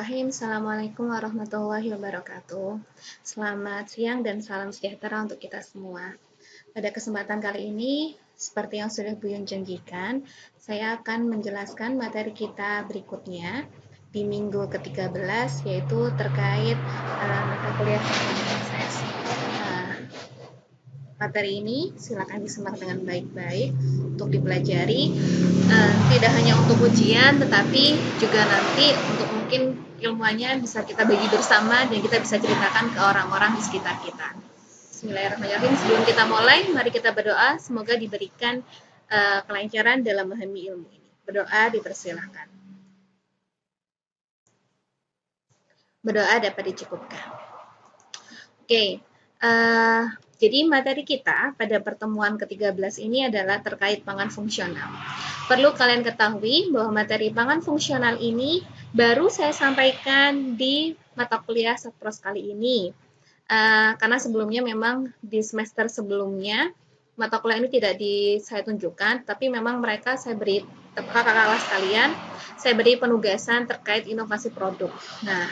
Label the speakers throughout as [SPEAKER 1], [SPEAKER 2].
[SPEAKER 1] Bismillahirrahmanirrahim. Assalamualaikum warahmatullahi wabarakatuh. Selamat siang dan salam sejahtera untuk kita semua. Pada kesempatan kali ini, seperti yang sudah Bu Yun janjikan, saya akan menjelaskan materi kita berikutnya di minggu ke-13, yaitu terkait mata kuliah proses. Materi ini silakan disimak dengan baik-baik untuk dipelajari, tidak hanya untuk ujian, tetapi juga nanti untuk mungkin ilmuannya bisa kita bagi bersama dan kita bisa ceritakan ke orang-orang di sekitar kita. Bismillahirrahmanirrahim. Sebelum kita mulai, mari kita berdoa. Semoga diberikan kelancaran dalam memahami ilmu ini. Berdoa dipersilahkan. Berdoa dapat dicukupkan. Oke. Jadi materi kita pada pertemuan ke-13 ini adalah terkait pangan fungsional. Perlu kalian ketahui bahwa materi pangan fungsional ini baru saya sampaikan di mata kuliah Satpros kali ini. Karena sebelumnya memang di semester sebelumnya mata kuliah ini tidak saya tunjukkan, tapi memang mereka saya beri kakak kelas kalian, saya beri penugasan terkait inovasi produk. Nah,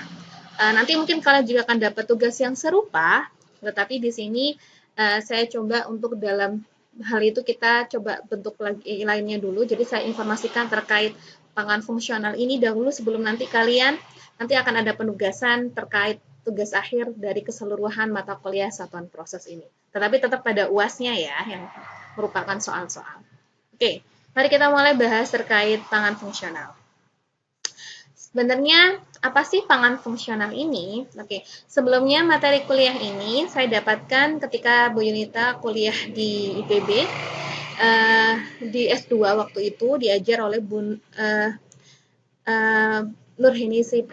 [SPEAKER 1] nanti mungkin kalian juga akan dapat tugas yang serupa, tetapi di sini saya coba untuk dalam hal itu kita coba bentuk lainnya dulu. Jadi saya informasikan terkait pangan fungsional ini dahulu sebelum nanti kalian akan ada penugasan terkait tugas akhir dari keseluruhan mata kuliah satuan proses ini. Tetapi tetap pada UAS-nya ya yang merupakan soal-soal. Oke, mari kita mulai bahas terkait pangan fungsional. Sebenarnya apa sih pangan fungsional ini? Oke, sebelumnya materi kuliah ini saya dapatkan ketika Bu Yunita kuliah di IPB, di S2 waktu itu diajar oleh Nurhini Sri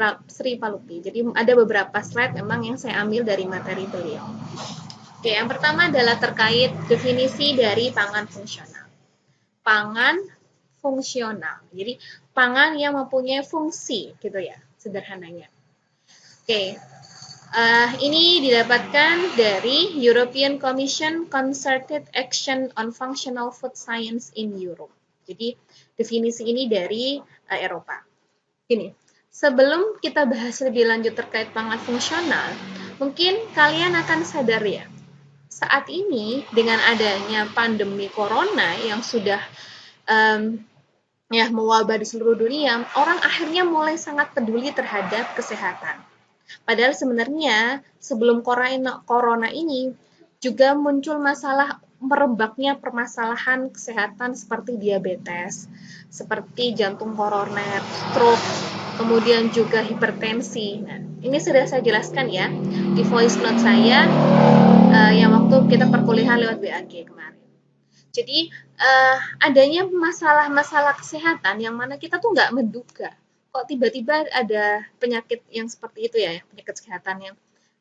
[SPEAKER 1] Palupi. Jadi ada beberapa slide memang yang saya ambil dari materi beliau. Oke, yang pertama adalah terkait definisi dari pangan fungsional. Pangan fungsional. Jadi pangan yang mempunyai fungsi gitu ya, sederhananya. Oke. Ini didapatkan dari European Commission Concerted Action on Functional Food Science in Europe. Jadi definisi ini dari Eropa. Gini, sebelum kita bahas lebih lanjut terkait pangan fungsional, mungkin kalian akan sadar ya, saat ini dengan adanya pandemi corona yang sudah mewabah di seluruh dunia, orang akhirnya mulai sangat peduli terhadap kesehatan. Padahal sebenarnya sebelum corona ini juga muncul masalah merebaknya permasalahan kesehatan seperti diabetes, seperti jantung koroner, stroke, kemudian juga hipertensi. Nah, ini sudah saya jelaskan ya di voice note saya yang waktu kita perkuliahan lewat BAG kemarin. Jadi adanya masalah-masalah kesehatan yang mana kita tuh nggak menduga kok tiba-tiba ada penyakit yang seperti itu ya, penyakit kesehatan yang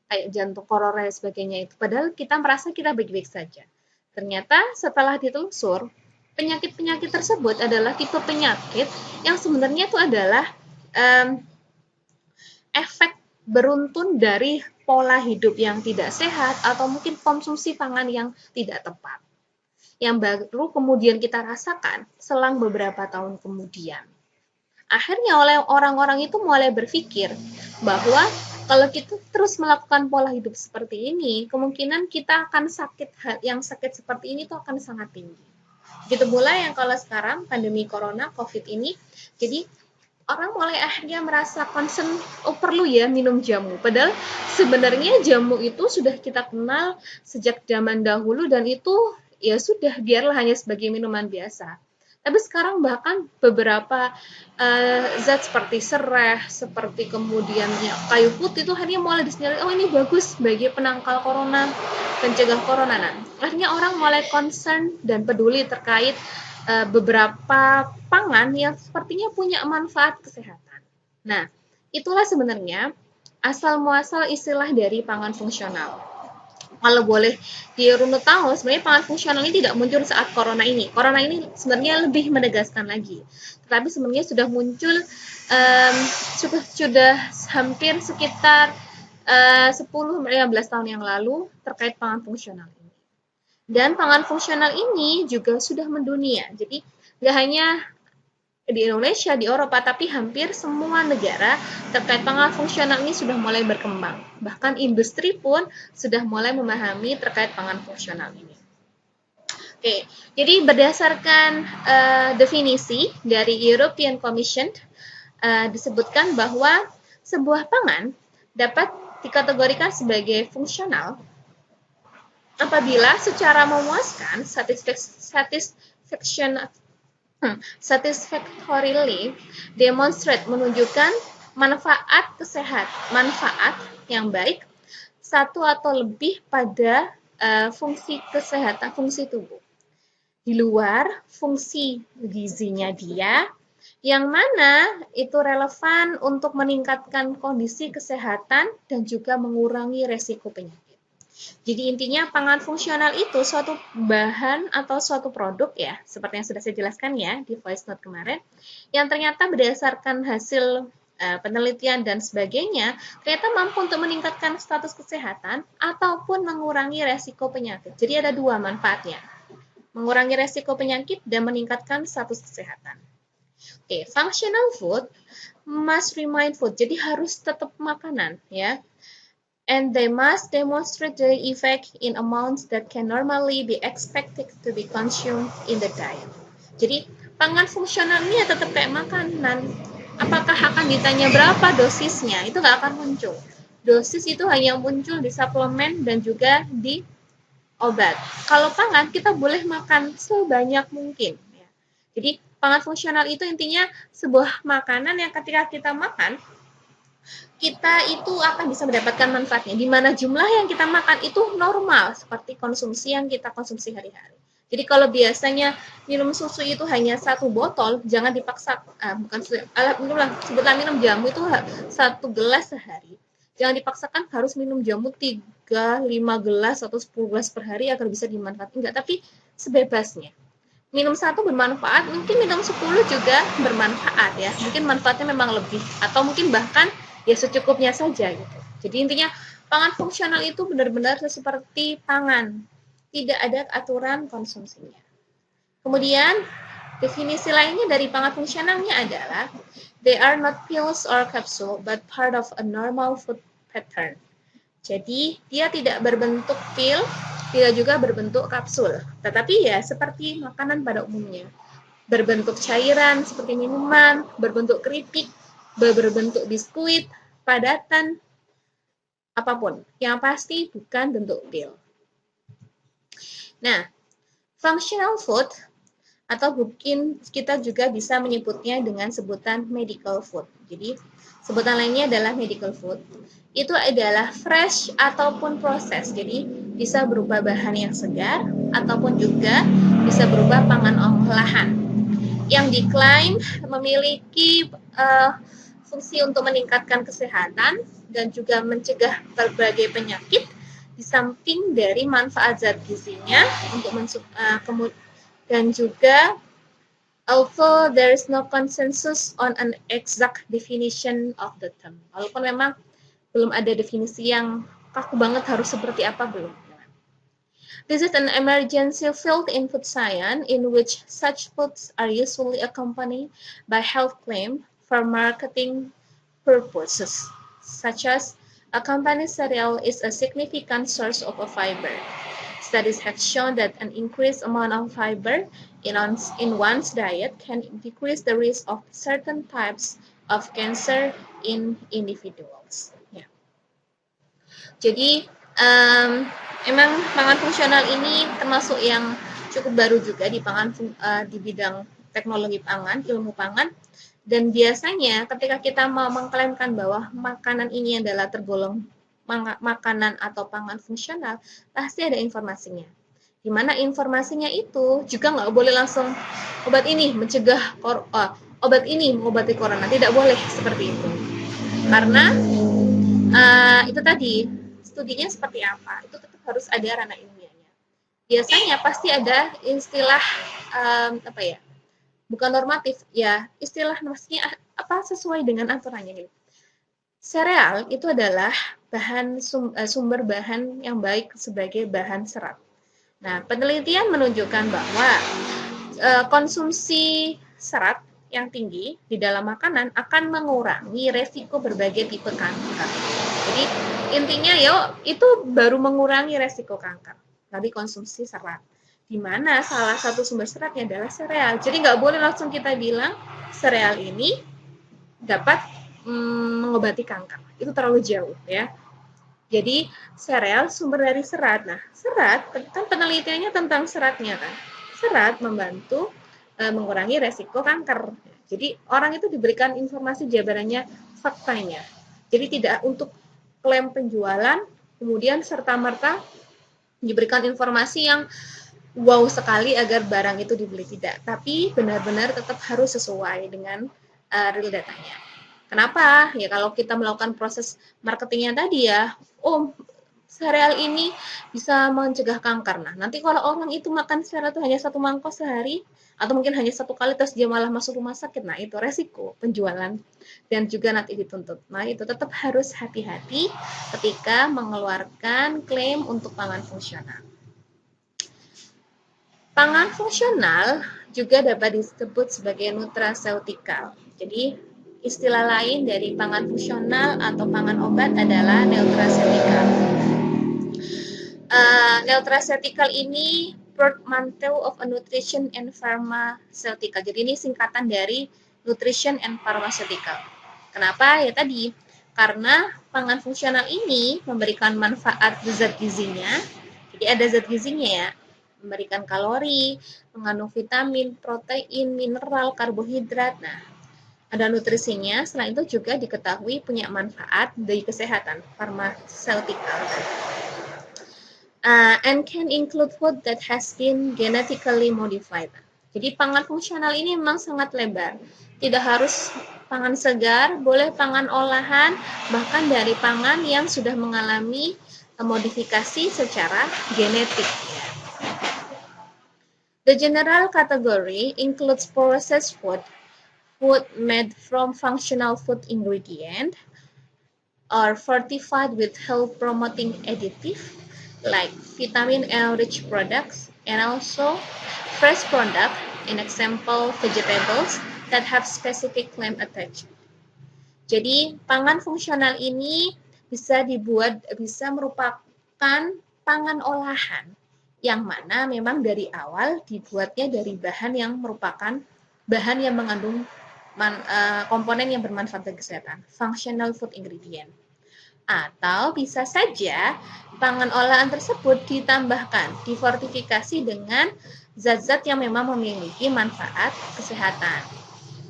[SPEAKER 1] kayak jantung koroner dan sebagainya itu. Padahal kita merasa kita baik-baik saja. Ternyata setelah ditelusur, penyakit-penyakit tersebut adalah tipe penyakit yang sebenarnya itu adalah efek beruntun dari pola hidup yang tidak sehat atau mungkin konsumsi pangan yang tidak tepat. Yang baru kemudian kita rasakan selang beberapa tahun kemudian. Akhirnya oleh orang-orang itu mulai berpikir bahwa kalau kita terus melakukan pola hidup seperti ini, kemungkinan kita akan sakit, yang sakit seperti ini tuh akan sangat tinggi. Begitu pula yang kalau sekarang pandemi corona, COVID ini, jadi orang mulai akhirnya merasa concern, perlu ya minum jamu. Padahal sebenarnya jamu itu sudah kita kenal sejak zaman dahulu dan itu ya sudah biarlah hanya sebagai minuman biasa. Tapi sekarang bahkan beberapa zat seperti serai, seperti kemudian kayu putih itu akhirnya mulai disadari, oh ini bagus bagi penangkal corona, pencegah corona. Nah, akhirnya orang mulai concern dan peduli terkait beberapa pangan yang sepertinya punya manfaat kesehatan. Nah, itulah sebenarnya asal muasal istilah dari pangan fungsional. Kalau boleh dirunut tahu, sebenarnya pangan fungsional ini tidak muncul saat corona ini. Corona ini sebenarnya lebih menegaskan lagi. Tetapi sebenarnya sudah muncul sudah hampir sekitar 10-15 tahun yang lalu terkait pangan fungsional ini. Dan pangan fungsional ini juga sudah mendunia. Jadi nggak hanya di Indonesia, di Eropa, tapi hampir semua negara terkait pangan fungsional ini sudah mulai berkembang. Bahkan industri pun sudah mulai memahami terkait pangan fungsional ini. Oke, jadi berdasarkan definisi dari European Commission, disebutkan bahwa sebuah pangan dapat dikategorikan sebagai fungsional apabila secara memuaskan satisfactorily demonstrate menunjukkan manfaat yang baik satu atau lebih pada fungsi kesehatan fungsi tubuh di luar fungsi gizinya dia yang mana itu relevan untuk meningkatkan kondisi kesehatan dan juga mengurangi resiko penyakit. Jadi intinya pangan fungsional itu suatu bahan atau suatu produk ya, seperti yang sudah saya jelaskan ya di voice note kemarin, yang ternyata berdasarkan hasil penelitian dan sebagainya, ternyata mampu untuk meningkatkan status kesehatan ataupun mengurangi resiko penyakit. Jadi ada dua manfaatnya, mengurangi resiko penyakit dan meningkatkan status kesehatan. Oke, functional food must remain food, jadi harus tetap makanan ya. And they must demonstrate the effect in amounts that can normally be expected to be consumed in the diet. Jadi, pangan fungsional ini ya tetap kayak makanan. Apakah akan ditanya berapa dosisnya? Itu nggak akan muncul. Dosis itu hanya muncul di suplemen dan juga di obat. Kalau pangan, kita boleh makan sebanyak mungkin. Ya. Jadi, pangan fungsional itu intinya sebuah makanan yang ketika kita makan, kita itu akan bisa mendapatkan manfaatnya, di mana jumlah yang kita makan itu normal, seperti konsumsi yang kita konsumsi hari-hari. Jadi kalau biasanya minum susu itu hanya 1 botol, jangan dipaksa, sebutlah minum jamu itu 1 gelas sehari. Jangan dipaksakan harus minum jamu 3, 5 gelas atau 10 gelas per hari agar bisa dimanfaatkan. Enggak, tapi sebebasnya. Minum 1 bermanfaat, mungkin minum 10 juga bermanfaat ya. Mungkin manfaatnya memang lebih, atau mungkin bahkan ya secukupnya saja gitu. Jadi intinya pangan fungsional itu benar-benar seperti pangan, tidak ada aturan konsumsinya. Kemudian definisi lainnya dari pangan fungsionalnya adalah they are not pills or capsule but part of a normal food pattern. Jadi dia tidak berbentuk pil, tidak juga berbentuk kapsul, tetapi ya seperti makanan pada umumnya. Berbentuk cairan seperti minuman, berbentuk keripik, berbentuk biskuit, padatan, apapun. Yang pasti bukan bentuk pil. Nah, functional food atau mungkin kita juga bisa menyebutnya dengan sebutan medical food. Jadi, sebutan lainnya adalah medical food. Itu adalah fresh ataupun proses. Jadi, bisa berupa bahan yang segar ataupun juga bisa berupa pangan olahan yang diklaim memiliki fungsi untuk meningkatkan kesehatan dan juga mencegah berbagai penyakit di samping dari manfaat zat gizinya untuk dan juga although there is no consensus on an exact definition of the term. Walaupun memang belum ada definisi yang kaku banget harus seperti apa, belum. This is an emergency field in food science in which such foods are usually accompanied by health claims for marketing purposes, such as a company's cereal is a significant source of a fiber. Studies have shown that an increased amount of fiber in one's diet can decrease the risk of certain types of cancer in individuals. Ya. Jadi, emang pangan fungsional ini termasuk yang cukup baru juga di di bidang teknologi pangan, ilmu pangan. Dan biasanya ketika kita mau mengklaimkan bahwa makanan ini adalah tergolong makanan atau pangan fungsional, pasti ada informasinya. Di mana informasinya itu juga nggak boleh langsung obat ini mencegah obat ini mengobati corona, tidak boleh seperti itu. Karena itu tadi studinya seperti apa, itu tetap harus ada ranah ilmiahnya. Biasanya pasti ada istilah bukan normatif ya, istilah maksudnya apa sesuai dengan aturannya gitu. Sereal itu adalah sumber bahan yang baik sebagai bahan serat. Nah, penelitian menunjukkan bahwa konsumsi serat yang tinggi di dalam makanan akan mengurangi resiko berbagai tipe kanker. Jadi intinya itu baru mengurangi resiko kanker dari konsumsi serat. Di mana salah satu sumber seratnya adalah sereal. Jadi nggak boleh langsung kita bilang sereal ini dapat mengobati kanker. Itu terlalu jauh ya. Jadi sereal sumber dari serat. Nah, serat kan penelitiannya tentang seratnya kan. Serat membantu mengurangi resiko kanker. Jadi orang itu diberikan informasi jabarannya faktanya. Jadi tidak untuk klaim penjualan kemudian serta-merta diberikan informasi yang wow sekali agar barang itu dibeli, tidak. Tapi benar-benar tetap harus sesuai dengan real datanya. Kenapa? Ya kalau kita melakukan proses marketingnya tadi ya, sereal ini bisa mencegah kanker. Nah, nanti kalau orang itu makan sereal itu hanya 1 mangkok sehari, atau mungkin hanya 1 kali terus dia malah masuk rumah sakit, nah itu resiko penjualan dan juga nanti dituntut. Nah, itu tetap harus hati-hati ketika mengeluarkan klaim untuk pangan fungsional. Pangan fungsional juga dapat disebut sebagai nutraceutikal. Jadi, istilah lain dari pangan fungsional atau pangan obat adalah nutraceutikal. Nutraceutikal ini portmanteau of a nutrition and pharmaceutical. Jadi ini singkatan dari nutrition and pharmaceutical. Kenapa? Ya tadi, karena pangan fungsional ini memberikan manfaat zat gizinya. Jadi ada zat gizinya ya, memberikan kalori, mengandung vitamin, protein, mineral, karbohidrat. Nah, ada nutrisinya. Selain itu juga diketahui punya manfaat dari kesehatan, pharmaceutical. And can include food that has been genetically modified. Jadi pangan fungsional ini memang sangat lebar. Tidak harus pangan segar, boleh pangan olahan, bahkan dari pangan yang sudah mengalami modifikasi secara genetik. The general category includes processed food, food made from functional food ingredient, or fortified with health-promoting additive, like vitamin L-rich products, and also fresh product, in example vegetables, that have specific claim attached. Jadi, pangan fungsional ini bisa merupakan pangan olahan, yang mana memang dari awal dibuatnya dari bahan yang merupakan bahan yang mengandung komponen yang bermanfaat bagi kesehatan, functional food ingredient. Atau bisa saja pangan olahan tersebut ditambahkan, difortifikasi dengan zat-zat yang memang memiliki manfaat kesehatan.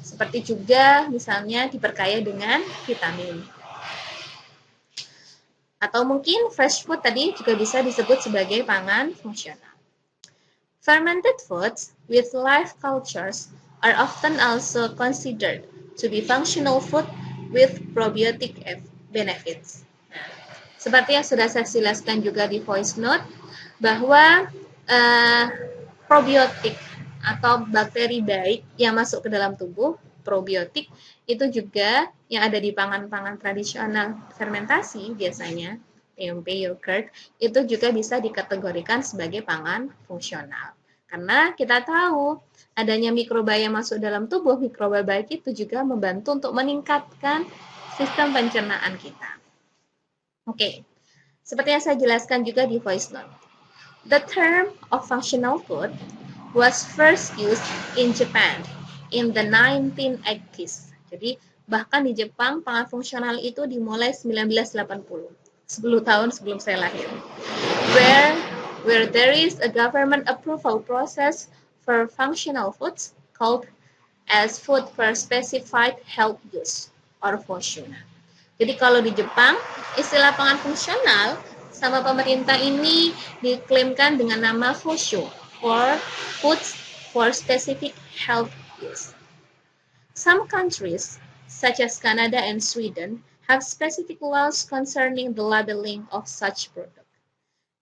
[SPEAKER 1] Seperti juga misalnya diperkaya dengan vitamin. Atau mungkin fresh food tadi juga bisa disebut sebagai pangan fungsional. Fermented foods with live cultures are often also considered to be functional food with probiotic benefits. Seperti yang sudah saya jelaskan juga di voice note, bahwa probiotik atau bakteri baik yang masuk ke dalam tubuh, probiotik, itu juga yang ada di pangan-pangan tradisional fermentasi biasanya, tempe, yogurt, itu juga bisa dikategorikan sebagai pangan fungsional. Karena kita tahu adanya mikroba yang masuk dalam tubuh, mikroba baik itu juga membantu untuk meningkatkan sistem pencernaan kita. Oke, seperti yang saya jelaskan juga di voice note. The term of functional food was first used in Japan in the 1980s. Jadi, bahkan di Jepang, pangan fungsional itu dimulai 1980, 10 tahun sebelum saya lahir. Where there is a government approval process for functional foods called as food for specified health use or FOSHU. Jadi kalau di Jepang, istilah pangan fungsional sama pemerintah ini diklaimkan dengan nama FOSHU, for Foods for Specific Health Use. Some countries, such as Canada and Sweden, have specific laws concerning the labeling of such product.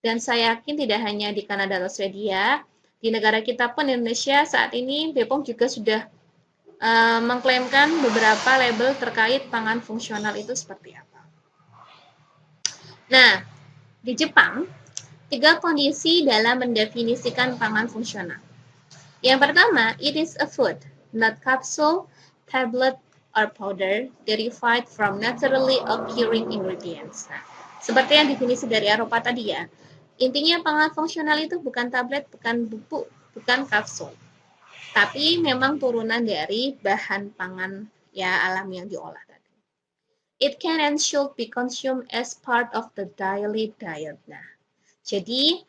[SPEAKER 1] Dan saya yakin tidak hanya di Kanada atau Swedia, di negara kita pun Indonesia saat ini BPOM juga sudah mengklaimkan beberapa label terkait pangan fungsional itu seperti apa. Nah, di Jepang, 3 kondisi dalam mendefinisikan pangan fungsional. Yang pertama, it is a food not capsule, tablet, or powder derived from naturally occurring ingredients. Nah, seperti yang definisi dari Eropa tadi ya. Intinya pangan fungsional itu bukan tablet, bukan bubuk, bukan kapsul. Tapi memang turunan dari bahan pangan ya alami yang diolah tadi. It can and should be consumed as part of the daily diet. Nah, jadi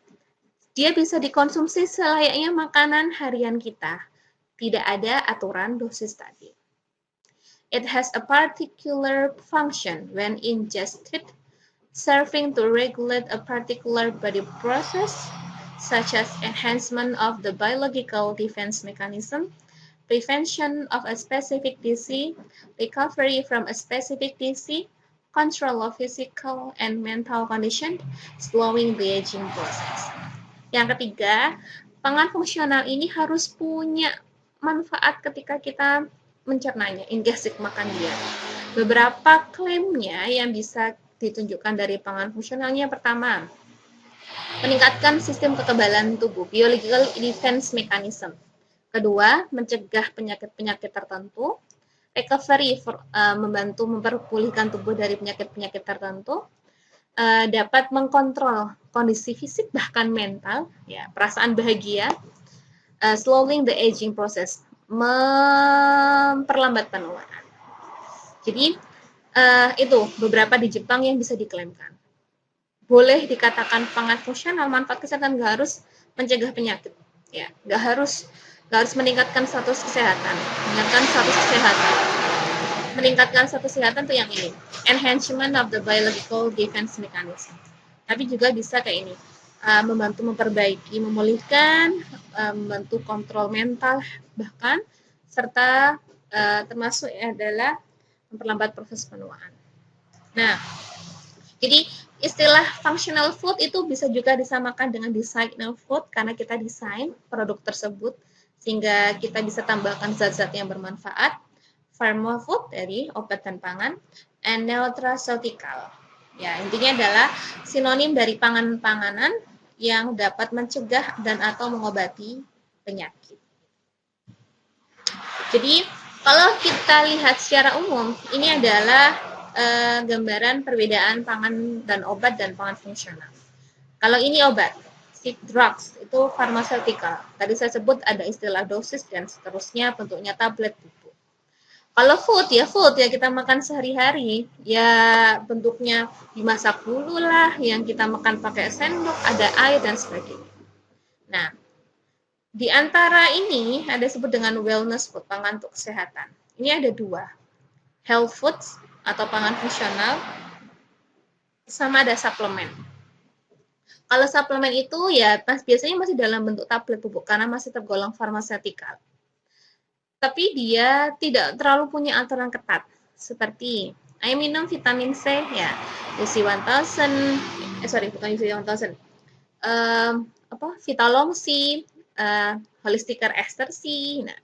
[SPEAKER 1] dia bisa dikonsumsi selayaknya makanan harian kita. Tidak ada aturan dosis tadi. It has a particular function when ingested, serving to regulate a particular body process, such as enhancement of the biological defense mechanism, prevention of a specific disease, recovery from a specific disease, control of physical and mental condition, slowing the aging process. Yang ketiga, pangan fungsional ini harus punya manfaat ketika kita mencernanya, ingesik makan dia. Beberapa klaimnya yang bisa ditunjukkan dari pangan fungsionalnya pertama, meningkatkan sistem kekebalan tubuh, biological defense mechanism. Kedua, mencegah penyakit-penyakit tertentu, recovery membantu memperpulihkan tubuh dari penyakit-penyakit tertentu, dapat mengkontrol kondisi fisik bahkan mental, ya perasaan bahagia, slowing the aging process, memperlambat penuaan. Jadi itu beberapa di Jepang yang bisa diklaimkan. Boleh dikatakan pangan fungsional, manfaat kesehatan nggak harus mencegah penyakit, ya nggak harus meningkatkan status kesehatan, meningkatkan status kesehatan tuh yang ini, enhancement of the biological defense mechanism. Tapi juga bisa kayak ini, membantu memperbaiki, memulihkan, membantu kontrol mental bahkan, serta termasuk adalah memperlambat proses penuaan. Nah, jadi istilah functional food itu bisa juga disamakan dengan designer food karena kita desain produk tersebut sehingga kita bisa tambahkan zat-zat yang bermanfaat. Pharma food dari obat dan pangan, and nutraceutical. Ya, intinya adalah sinonim dari pangan-panganan yang dapat mencegah dan atau mengobati penyakit. Jadi, kalau kita lihat secara umum, ini adalah gambaran perbedaan pangan dan obat dan pangan fungsional. Kalau ini obat, drugs, itu pharmaceutical. Tadi saya sebut ada istilah dosis dan seterusnya, bentuknya tablet, bubuk. Kalau food ya kita makan sehari-hari, ya bentuknya dimasak dulu lah, yang kita makan pakai sendok, ada air dan sebagainya. Nah, di antara ini ada disebut dengan wellness food, pangan untuk kesehatan. Ini ada dua, health foods atau pangan fungsional, sama ada suplemen. Kalau suplemen itu ya biasanya masih dalam bentuk tablet bubuk karena masih tergolong farmasetikal. Tapi dia tidak terlalu punya aturan ketat. Seperti, ayo minum vitamin C ya, UC 1000, bukan UC 1000, Vitalong C, Holistic Ester C. Nah,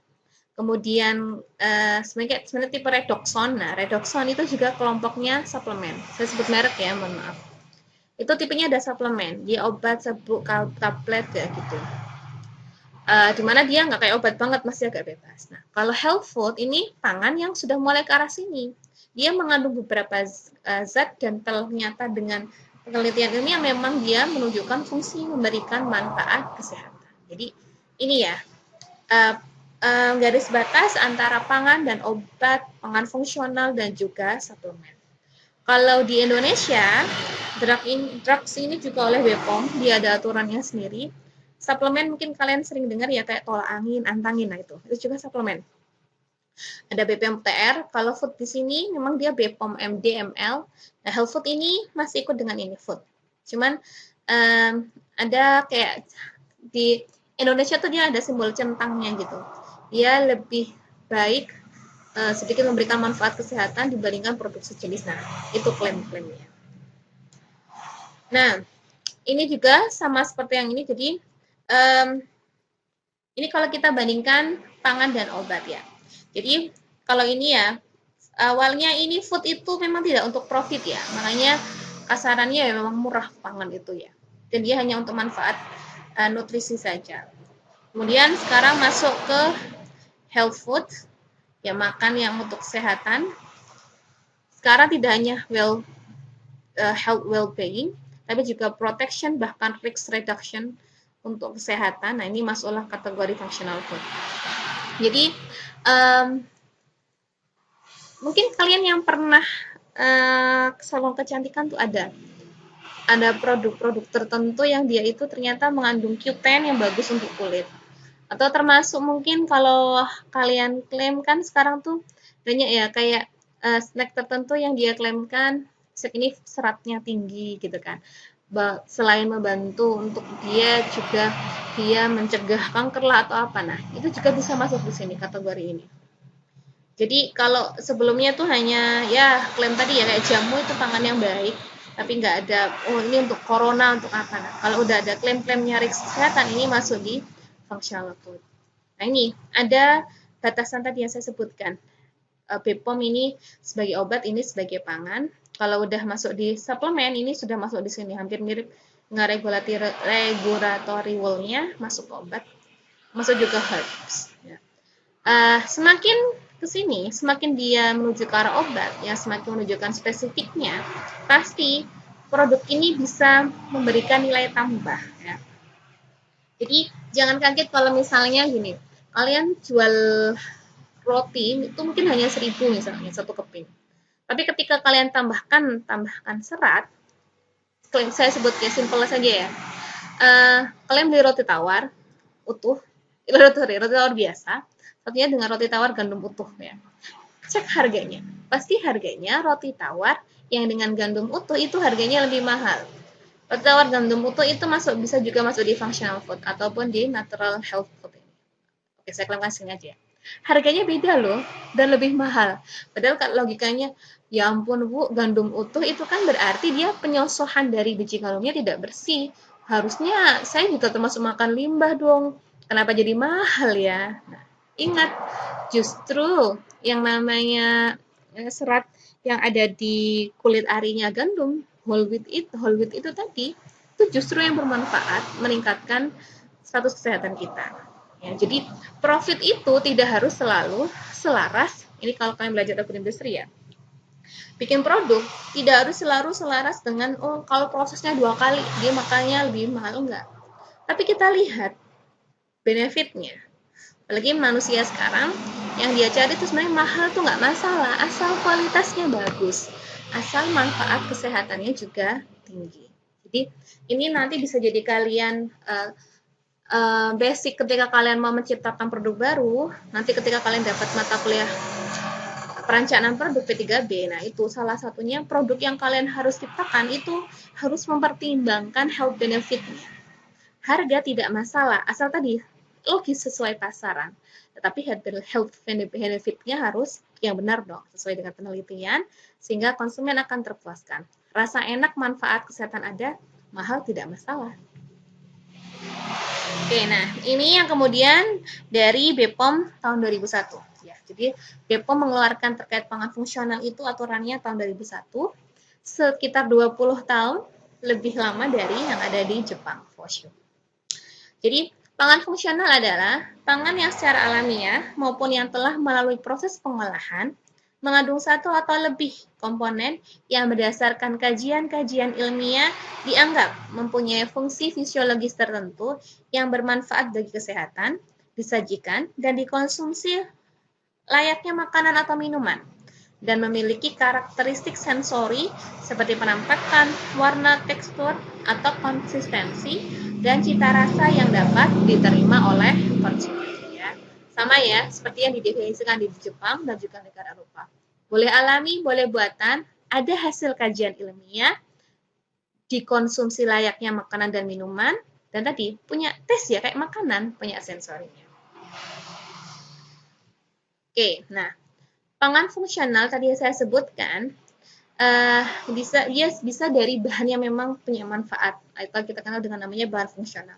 [SPEAKER 1] kemudian sebenarnya tipe Redoxon. Nah, Redoxon itu juga kelompoknya suplemen. Saya sebut merek ya, mohon maaf. Itu tipenya ada suplemen, dia obat, serbuk, tablet kayak gitu. Dimana dia nggak kayak obat banget, masih agak bebas. Nah, kalau health food ini pangan yang sudah mulai ke arah sini. Dia mengandung beberapa zat dan ternyata dengan penelitian ini yang memang dia menunjukkan fungsi memberikan manfaat kesehatan. Jadi ini ya garis batas antara pangan dan obat, pangan fungsional dan juga suplemen. Kalau di Indonesia, drugs ini juga oleh BPOM, dia ada aturannya sendiri. Suplemen mungkin kalian sering dengar ya kayak tolak angin, antangin, nah itu juga suplemen. Ada BPOM TR, kalau food di sini memang dia BPOM MD, ML. Nah, health food ini masih ikut dengan ini food. Cuman ada kayak di Indonesia tuh dia ada simbol centangnya gitu. Dia lebih baik sedikit memberikan manfaat kesehatan dibandingkan produk sejenis. Nah, itu klaim-klaimnya. Nah, ini juga sama seperti yang ini, jadi ini kalau kita bandingkan pangan dan obat ya. Jadi kalau ini ya, awalnya ini food itu memang tidak untuk profit ya, makanya kasarannya ya memang murah pangan itu ya. Dan dia hanya untuk manfaat nutrisi saja. Kemudian sekarang masuk ke health food, ya makan yang untuk kesehatan. Sekarang tidak hanya health well-being, tapi juga protection bahkan risk reduction untuk kesehatan. Nah, ini masuklah kategori functional food. Jadi mungkin kalian yang pernah ke salon kecantikan tuh ada produk-produk tertentu yang dia itu ternyata mengandung Q10 yang bagus untuk kulit. Atau termasuk mungkin kalau kalian klaim kan sekarang tuh banyak ya kayak snack tertentu yang dia klaimkan ini seratnya tinggi gitu kan. Selain membantu untuk dia juga dia mencegah kanker lah atau apa. Nah, itu juga bisa masuk di sini kategori ini. Jadi kalau sebelumnya tuh hanya ya klaim tadi ya kayak jamu itu pangan yang baik, tapi nggak ada ini untuk corona untuk apa. Nah, kalau udah ada klaim-klaim nyaris kesehatan ini masuk di functional food. Nah, ini ada batasan tadi yang saya sebutkan. BPOM ini sebagai obat, ini sebagai pangan. Kalau udah masuk di suplemen, ini sudah masuk di sini, hampir mirip dengan regulatory rule-nya, masuk obat, masuk juga herbs. Ya. Semakin ke sini, semakin dia menuju ke arah obat, yang semakin menunjukkan spesifiknya, pasti produk ini bisa memberikan nilai tambah. Ya. Jadi jangan kaget kalau misalnya gini, kalian jual roti itu mungkin hanya 1.000 misalnya satu keping. Tapi ketika kalian tambahkan serat, saya sebut ya simple saja ya. Kalian beli roti tawar utuh, roti tawar biasa, satunya dengan roti tawar gandum utuh ya. Cek harganya. Pasti harganya roti tawar yang dengan gandum utuh itu harganya lebih mahal. Roti tawar gandum utuh itu bisa juga masuk di functional food ataupun di natural health food ini. Oke, saya klaimkan sengaja. Harganya beda loh dan lebih mahal. Padahal kalau logikanya, ya ampun Bu, gandum utuh itu kan berarti dia penyosohan dari biji gandumnya tidak bersih. Harusnya saya juga termasuk makan limbah dong. Kenapa jadi mahal ya? Nah, ingat, justru yang namanya serat yang ada di kulit arinya gandum, whole wheat itu tadi, itu justru yang bermanfaat meningkatkan status kesehatan kita. Ya, jadi profit itu tidak harus selalu selaras. Ini kalau kalian belajar agroindustri ya. Bikin produk tidak harus selalu selaras dengan kalau prosesnya 2 kali dia makanya lebih mahal, enggak. Tapi kita lihat benefitnya. Apalagi manusia sekarang yang dia cari itu sebenarnya mahal tuh nggak masalah, asal kualitasnya bagus, asal manfaat kesehatannya juga tinggi. Jadi ini nanti bisa jadi kalian basic ketika kalian mau menciptakan produk baru, nanti ketika kalian dapat mata kuliah perencanaan produk P3B, nah itu salah satunya produk yang kalian harus ciptakan itu harus mempertimbangkan health benefit-nya. Harga tidak masalah, asal tadi logis sesuai pasaran. Tetapi health benefit-nya harus yang benar dong, sesuai dengan penelitian, sehingga konsumen akan terpuaskan. Rasa enak, manfaat kesehatan ada, mahal tidak masalah. Oke, nah ini yang kemudian dari BPOM tahun 2001. Ya, jadi BPOM mengeluarkan terkait pangan fungsional itu aturannya tahun 2001, sekitar 20 tahun lebih lama dari yang ada di Jepang, for sure. Jadi pangan fungsional adalah pangan yang secara alamiah maupun yang telah melalui proses pengolahan mengandung satu atau lebih komponen yang berdasarkan kajian-kajian ilmiah dianggap mempunyai fungsi fisiologis tertentu yang bermanfaat bagi kesehatan, disajikan, dan dikonsumsi layaknya makanan atau minuman, dan memiliki karakteristik sensori seperti penampakan, warna, tekstur, atau konsistensi, dan cita rasa yang dapat diterima oleh konsumen. Sama ya, seperti yang didefinisikan di Jepang dan juga negara Eropa. Boleh alami, boleh buatan, ada hasil kajian ilmiah, dikonsumsi layaknya makanan dan minuman, dan tadi punya tes ya kayak makanan, punya sensorinya. Oke, nah pangan fungsional tadi yang saya sebutkan bisa dari bahan yang memang punya manfaat atau kita kenal dengan namanya bahan fungsional.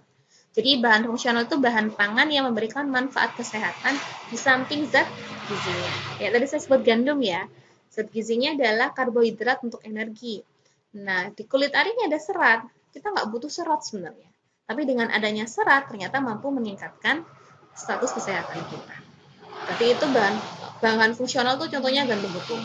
[SPEAKER 1] Jadi bahan fungsional itu bahan pangan yang memberikan manfaat kesehatan di samping zat gizinya. Ya tadi saya sebut gandum ya. Zat gizinya adalah karbohidrat untuk energi. Nah di kulit arinya ada serat. Kita nggak butuh serat sebenarnya. Tapi dengan adanya serat ternyata mampu meningkatkan status kesehatan kita. Tapi itu bahan fungsional tuh contohnya gandum utuh.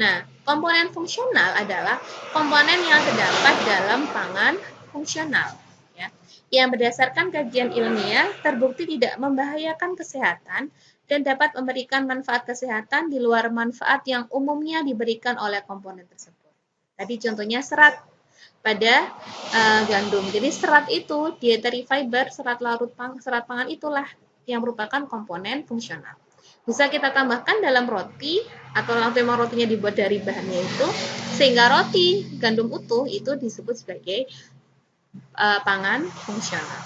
[SPEAKER 1] Nah, komponen fungsional adalah komponen yang terdapat dalam pangan fungsional, ya, yang berdasarkan kajian ilmiah terbukti tidak membahayakan kesehatan dan dapat memberikan manfaat kesehatan di luar manfaat yang umumnya diberikan oleh komponen tersebut. Tadi contohnya serat pada gandum. Jadi serat itu dietary fiber, serat pangan itulah yang merupakan komponen fungsional. Bisa kita tambahkan dalam roti atau memang rotinya dibuat dari bahannya itu, sehingga roti gandum utuh itu disebut sebagai pangan fungsional.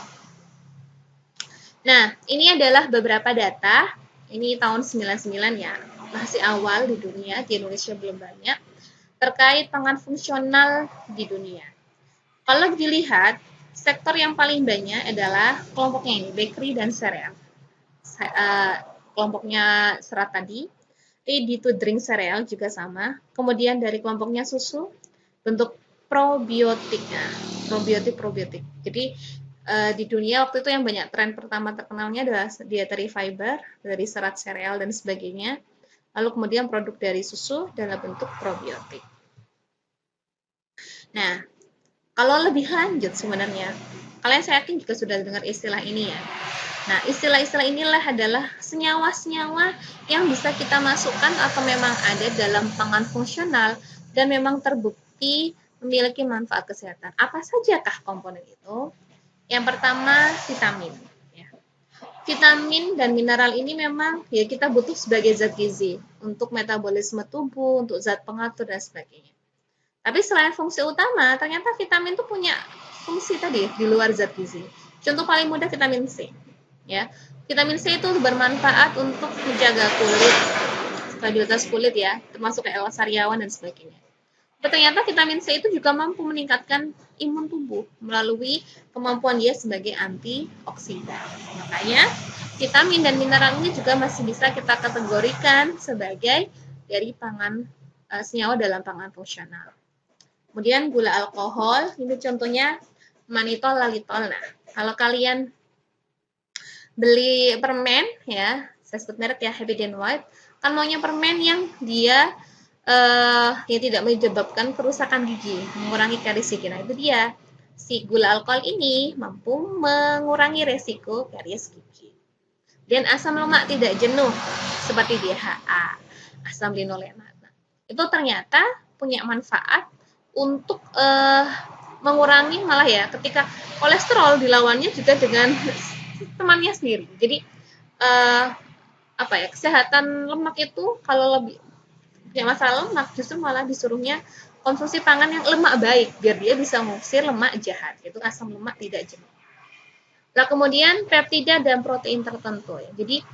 [SPEAKER 1] Nah, ini adalah beberapa data. Ini tahun 99 ya, masih awal di dunia, di Indonesia belum banyak, terkait pangan fungsional di dunia. Kalau dilihat, sektor yang paling banyak adalah kelompoknya ini, bakery dan sereal. Kelompoknya serat tadi, ready to drink cereal juga sama. Kemudian dari kelompoknya susu, bentuk probiotiknya, probiotik. Jadi di dunia waktu itu yang banyak tren pertama terkenalnya adalah dietary fiber dari serat sereal dan sebagainya. Lalu kemudian produk dari susu dalam bentuk probiotik. Nah, kalau lebih lanjut sebenarnya, kalian saya yakin juga sudah dengar istilah ini ya. Nah, istilah-istilah inilah adalah senyawa-senyawa yang bisa kita masukkan atau memang ada dalam pangan fungsional dan memang terbukti memiliki manfaat kesehatan. Apa sajakah komponen itu? Yang pertama, vitamin. Ya. Vitamin dan mineral ini memang ya kita butuh sebagai zat gizi untuk metabolisme tubuh, untuk zat pengatur dan sebagainya. Tapi selain fungsi utama, ternyata vitamin itu punya fungsi tadi di luar zat gizi. Contoh paling mudah vitamin C. Ya, vitamin C itu bermanfaat untuk menjaga kulit, stabilitas kulit ya, termasuk kayak sariawan dan sebagainya. Tapi ternyata vitamin C itu juga mampu meningkatkan imun tubuh melalui kemampuan dia sebagai antioksidan. Makanya vitamin dan mineral ini juga masih bisa kita kategorikan sebagai dari pangan senyawa dalam pangan fungsional. Kemudian gula alkohol, ini contohnya manitol, lalitol. Nah, kalau kalian beli permen ya, saya sebut merek ya, Happy and White, kan maunya permen yang dia yang tidak menyebabkan kerusakan gigi, mengurangi karies gigi. Nah, itu dia. Si gula alkohol ini mampu mengurangi resiko karies gigi. Dan asam lemak tidak jenuh seperti DHA, asam linolenat. Nah, itu ternyata punya manfaat untuk mengurangi malah ya ketika kolesterol dilawannya juga dengan temannya sendiri. Jadi kesehatan lemak itu kalau lebih punya masalah lemak justru malah disuruhnya konsumsi pangan yang lemak baik biar dia bisa mengusir lemak jahat, yaitu asam lemak tidak jenuh. Nah, kemudian peptida dan protein tertentu ya. Jadi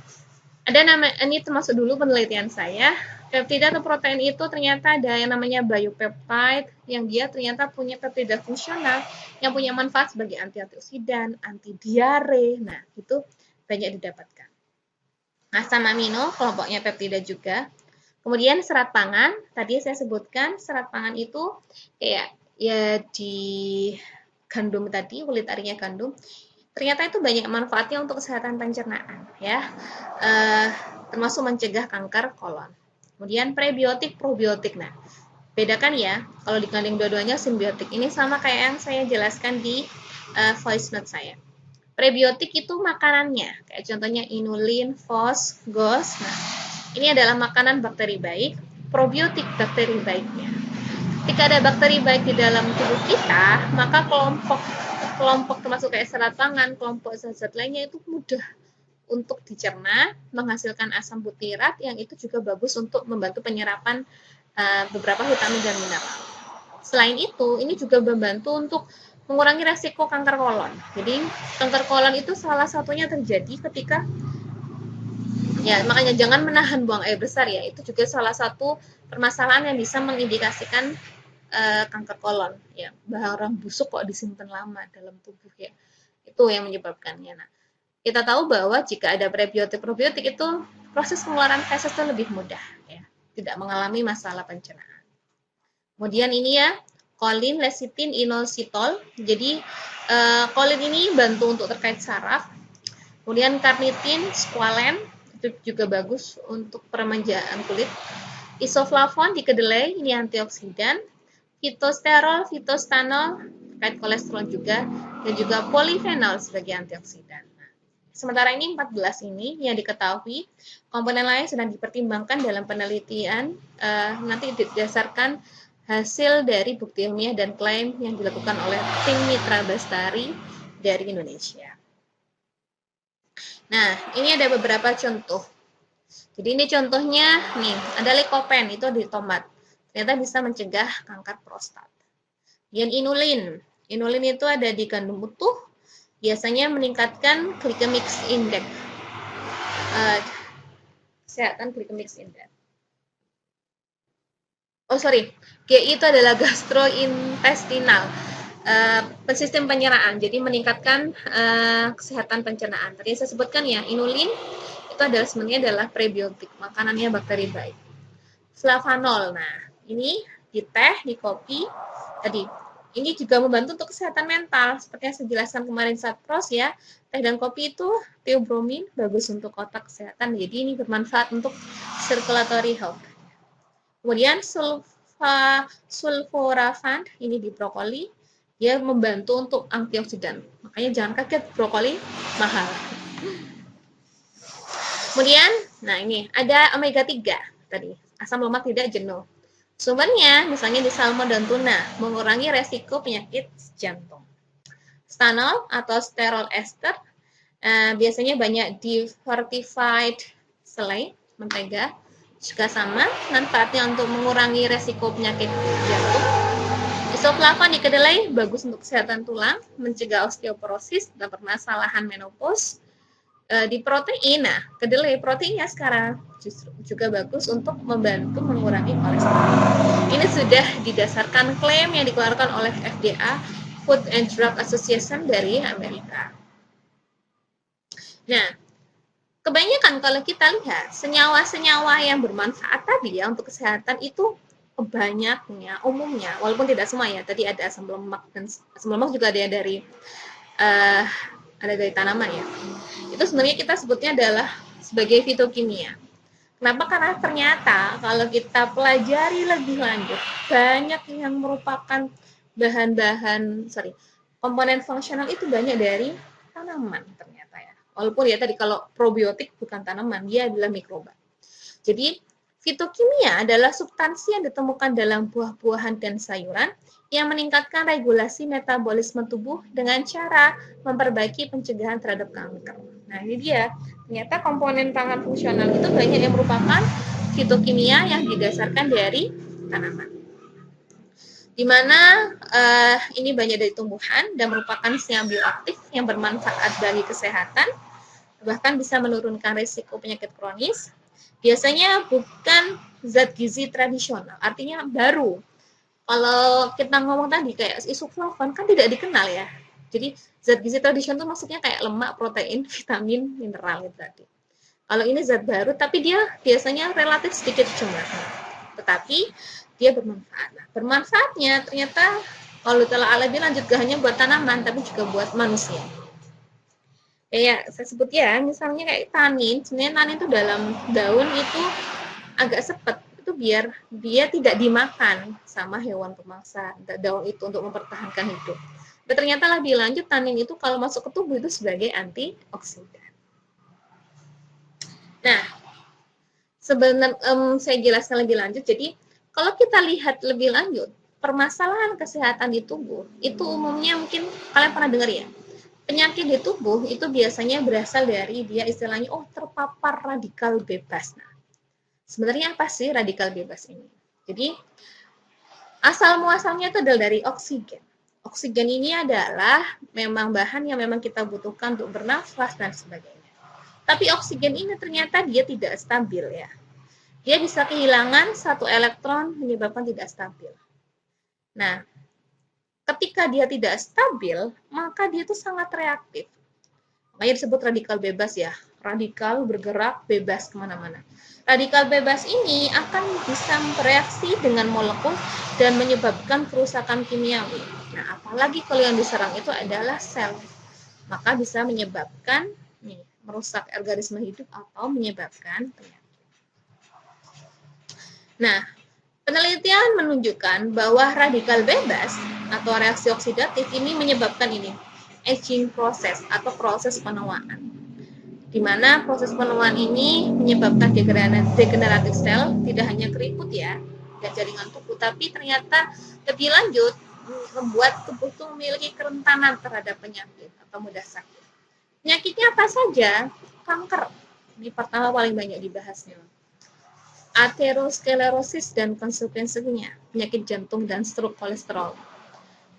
[SPEAKER 1] ada ini termasuk dulu penelitian saya. Peptida atau protein itu ternyata ada yang namanya biopeptide yang dia ternyata punya peptida fungsional yang punya manfaat sebagai antioksidan, anti diare. Nah, itu banyak didapatkan. Asam amino kelompoknya peptida juga. Kemudian serat pangan, tadi saya sebutkan serat pangan itu kayak ya di gandum tadi, kulit arinya gandum. Ternyata itu banyak manfaatnya untuk kesehatan pencernaan ya. Termasuk mencegah kanker kolon. Kemudian prebiotik, probiotik. Nah, bedakan ya, kalau digandeng dua-duanya simbiotik. Ini sama kayak yang saya jelaskan di voice note saya. Prebiotik itu makanannya, kayak contohnya inulin, fos, gos. Nah, ini adalah makanan bakteri baik, probiotik bakteri baiknya. Ketika ada bakteri baik di dalam tubuh kita, maka kelompok termasuk kayak serat pangan, kelompok zat-zat lainnya itu mudah untuk dicerna, menghasilkan asam butirat yang itu juga bagus untuk membantu penyerapan beberapa vitamin dan mineral. Selain itu, ini juga membantu untuk mengurangi resiko kanker kolon. Jadi, kanker kolon itu salah satunya terjadi ketika ya, makanya jangan menahan buang air besar ya. Itu juga salah satu permasalahan yang bisa mengindikasikan kanker kolon ya. Barang busuk kok disimpan lama dalam tubuh ya. Itu yang menyebabkannya. Nah, kita tahu bahwa jika ada prebiotik-probiotik itu proses pengeluaran feses itu lebih mudah ya. Tidak mengalami masalah pencernaan. Kemudian ini ya, kolin, lecitin, inositol. Jadi kolin ini bantu untuk terkait saraf. Kemudian karnitin, squalen Itu juga bagus untuk peremajaan kulit. Isoflavon di kedelai, ini antioksidan. Fitosterol, fitostanol, terkait kolesterol juga, dan juga polifenol sebagai antioksidan. Sementara ini 14 ini yang diketahui, komponen lain sedang dipertimbangkan dalam penelitian, nanti didasarkan hasil dari bukti ilmiah dan klaim yang dilakukan oleh tim Mitra Bestari dari Indonesia. Nah, ini ada beberapa contoh. Jadi ini contohnya, nih, ada lycopene, itu di tomat. Ternyata bisa mencegah kanker prostat. Dan inulin. Inulin itu ada di gandum utuh, biasanya meningkatkan glycemic index. Kesehatan glycemic index. Oh sorry, GI itu adalah gastrointestinal, sistem pencernaan. Jadi meningkatkan kesehatan pencernaan. Tadi saya sebutkan ya, inulin itu adalah sebenarnya adalah prebiotik, makanannya bakteri baik. Flavanol, nah ini di teh, di kopi, tadi ini juga membantu untuk kesehatan mental, seperti yang saya jelaskan kemarin saat pros ya. Teh dan kopi itu theobromine, bagus untuk otak kesehatan, jadi ini bermanfaat untuk circulatory health. Kemudian sulforaphane, ini di brokoli, dia membantu untuk antioksidan. Makanya jangan kaget, brokoli mahal. Kemudian, nah ini ada omega 3 tadi, asam lemak tidak jenuh. Sumbernya misalnya di salmon dan tuna, mengurangi resiko penyakit jantung. Stanol atau sterol ester, biasanya banyak di fortified selai, mentega, juga sama manfaatnya untuk mengurangi resiko penyakit jantung. Isoflavon di kedelai bagus untuk kesehatan tulang, mencegah osteoporosis dan permasalahan menopause. Di protein, nah kedelai proteinnya sekarang justru juga bagus untuk membantu mengurangi kolesterol. Ini sudah didasarkan klaim yang dikeluarkan oleh FDA, Food and Drug Association dari Amerika. Nah, kebanyakan kalau kita lihat senyawa-senyawa yang bermanfaat tadi ya untuk kesehatan itu banyaknya, umumnya, walaupun tidak semua ya, tadi ada asam lemak, dan asam lemak juga ada dari tanaman ya. Itu sebenarnya kita sebutnya adalah sebagai fitokimia. Kenapa? Karena ternyata kalau kita pelajari lebih lanjut, banyak yang merupakan komponen fungsional itu banyak dari tanaman ternyata ya. Walaupun ya tadi kalau probiotik bukan tanaman, dia adalah mikroba. Jadi fitokimia adalah substansi yang ditemukan dalam buah-buahan dan sayuran yang meningkatkan regulasi metabolisme tubuh dengan cara memperbaiki pencegahan terhadap kanker. Nah, ini dia. Ternyata komponen pangan fungsional itu banyak yang merupakan fitokimia yang didasarkan dari tanaman. Di mana ini banyak dari tumbuhan dan merupakan senyawa bioaktif yang bermanfaat bagi kesehatan, bahkan bisa menurunkan risiko penyakit kronis. Biasanya bukan zat gizi tradisional, artinya baru. Kalau kita ngomong tadi kayak isoflavon kan tidak dikenal ya. Jadi zat gizi tradisional itu maksudnya kayak lemak, protein, vitamin, mineral itu tadi. Kalau ini zat baru, tapi dia biasanya relatif sedikit jumlahnya. Tetapi dia bermanfaat. Nah, bermanfaatnya ternyata kalau telah lebih lanjut gak hanya buat tanaman, tapi juga buat manusia. Kayak saya sebut ya, misalnya kayak tanin, sebenarnya tanin itu dalam daun itu agak sepet, itu biar dia tidak dimakan sama hewan pemangsa daun itu untuk mempertahankan hidup. Dan ternyata lebih lanjut tanin itu kalau masuk ke tubuh itu sebagai antioksidan. Nah, sebenarnya saya jelaskan lebih lanjut. Jadi kalau kita lihat lebih lanjut, permasalahan kesehatan di tubuh itu umumnya mungkin kalian pernah dengar ya. Penyakit di tubuh itu biasanya berasal dari dia istilahnya terpapar radikal bebas. Nah, sebenarnya apa sih radikal bebas ini? Jadi asal muasalnya itu adalah dari oksigen. Oksigen ini adalah memang bahan yang memang kita butuhkan untuk bernafas dan sebagainya. Tapi oksigen ini ternyata dia tidak stabil ya. Dia bisa kehilangan satu elektron menyebabkan tidak stabil. Nah, ketika dia tidak stabil, maka dia itu sangat reaktif. Makanya disebut radikal bebas ya. Radikal bergerak bebas kemana-mana. Radikal bebas ini akan bisa bereaksi dengan molekul dan menyebabkan kerusakan kimiawi. Nah, apalagi kalau yang diserang itu adalah sel, maka bisa menyebabkan merusak organisme hidup atau menyebabkan penyakit. Nah, penelitian menunjukkan bahwa radikal bebas atau reaksi oksidatif ini menyebabkan aging proses atau proses penuaan, di mana proses penuaan ini menyebabkan degeneratif sel, tidak hanya keriput ya, dan jaringan tubuh, tapi ternyata lebih lanjut membuat tubuh itu memiliki kerentanan terhadap penyakit atau mudah sakit. Penyakitnya apa saja? Kanker, ini pertama paling banyak dibahasnya. Aterosklerosis dan konsekuensinya, penyakit jantung dan stroke kolesterol.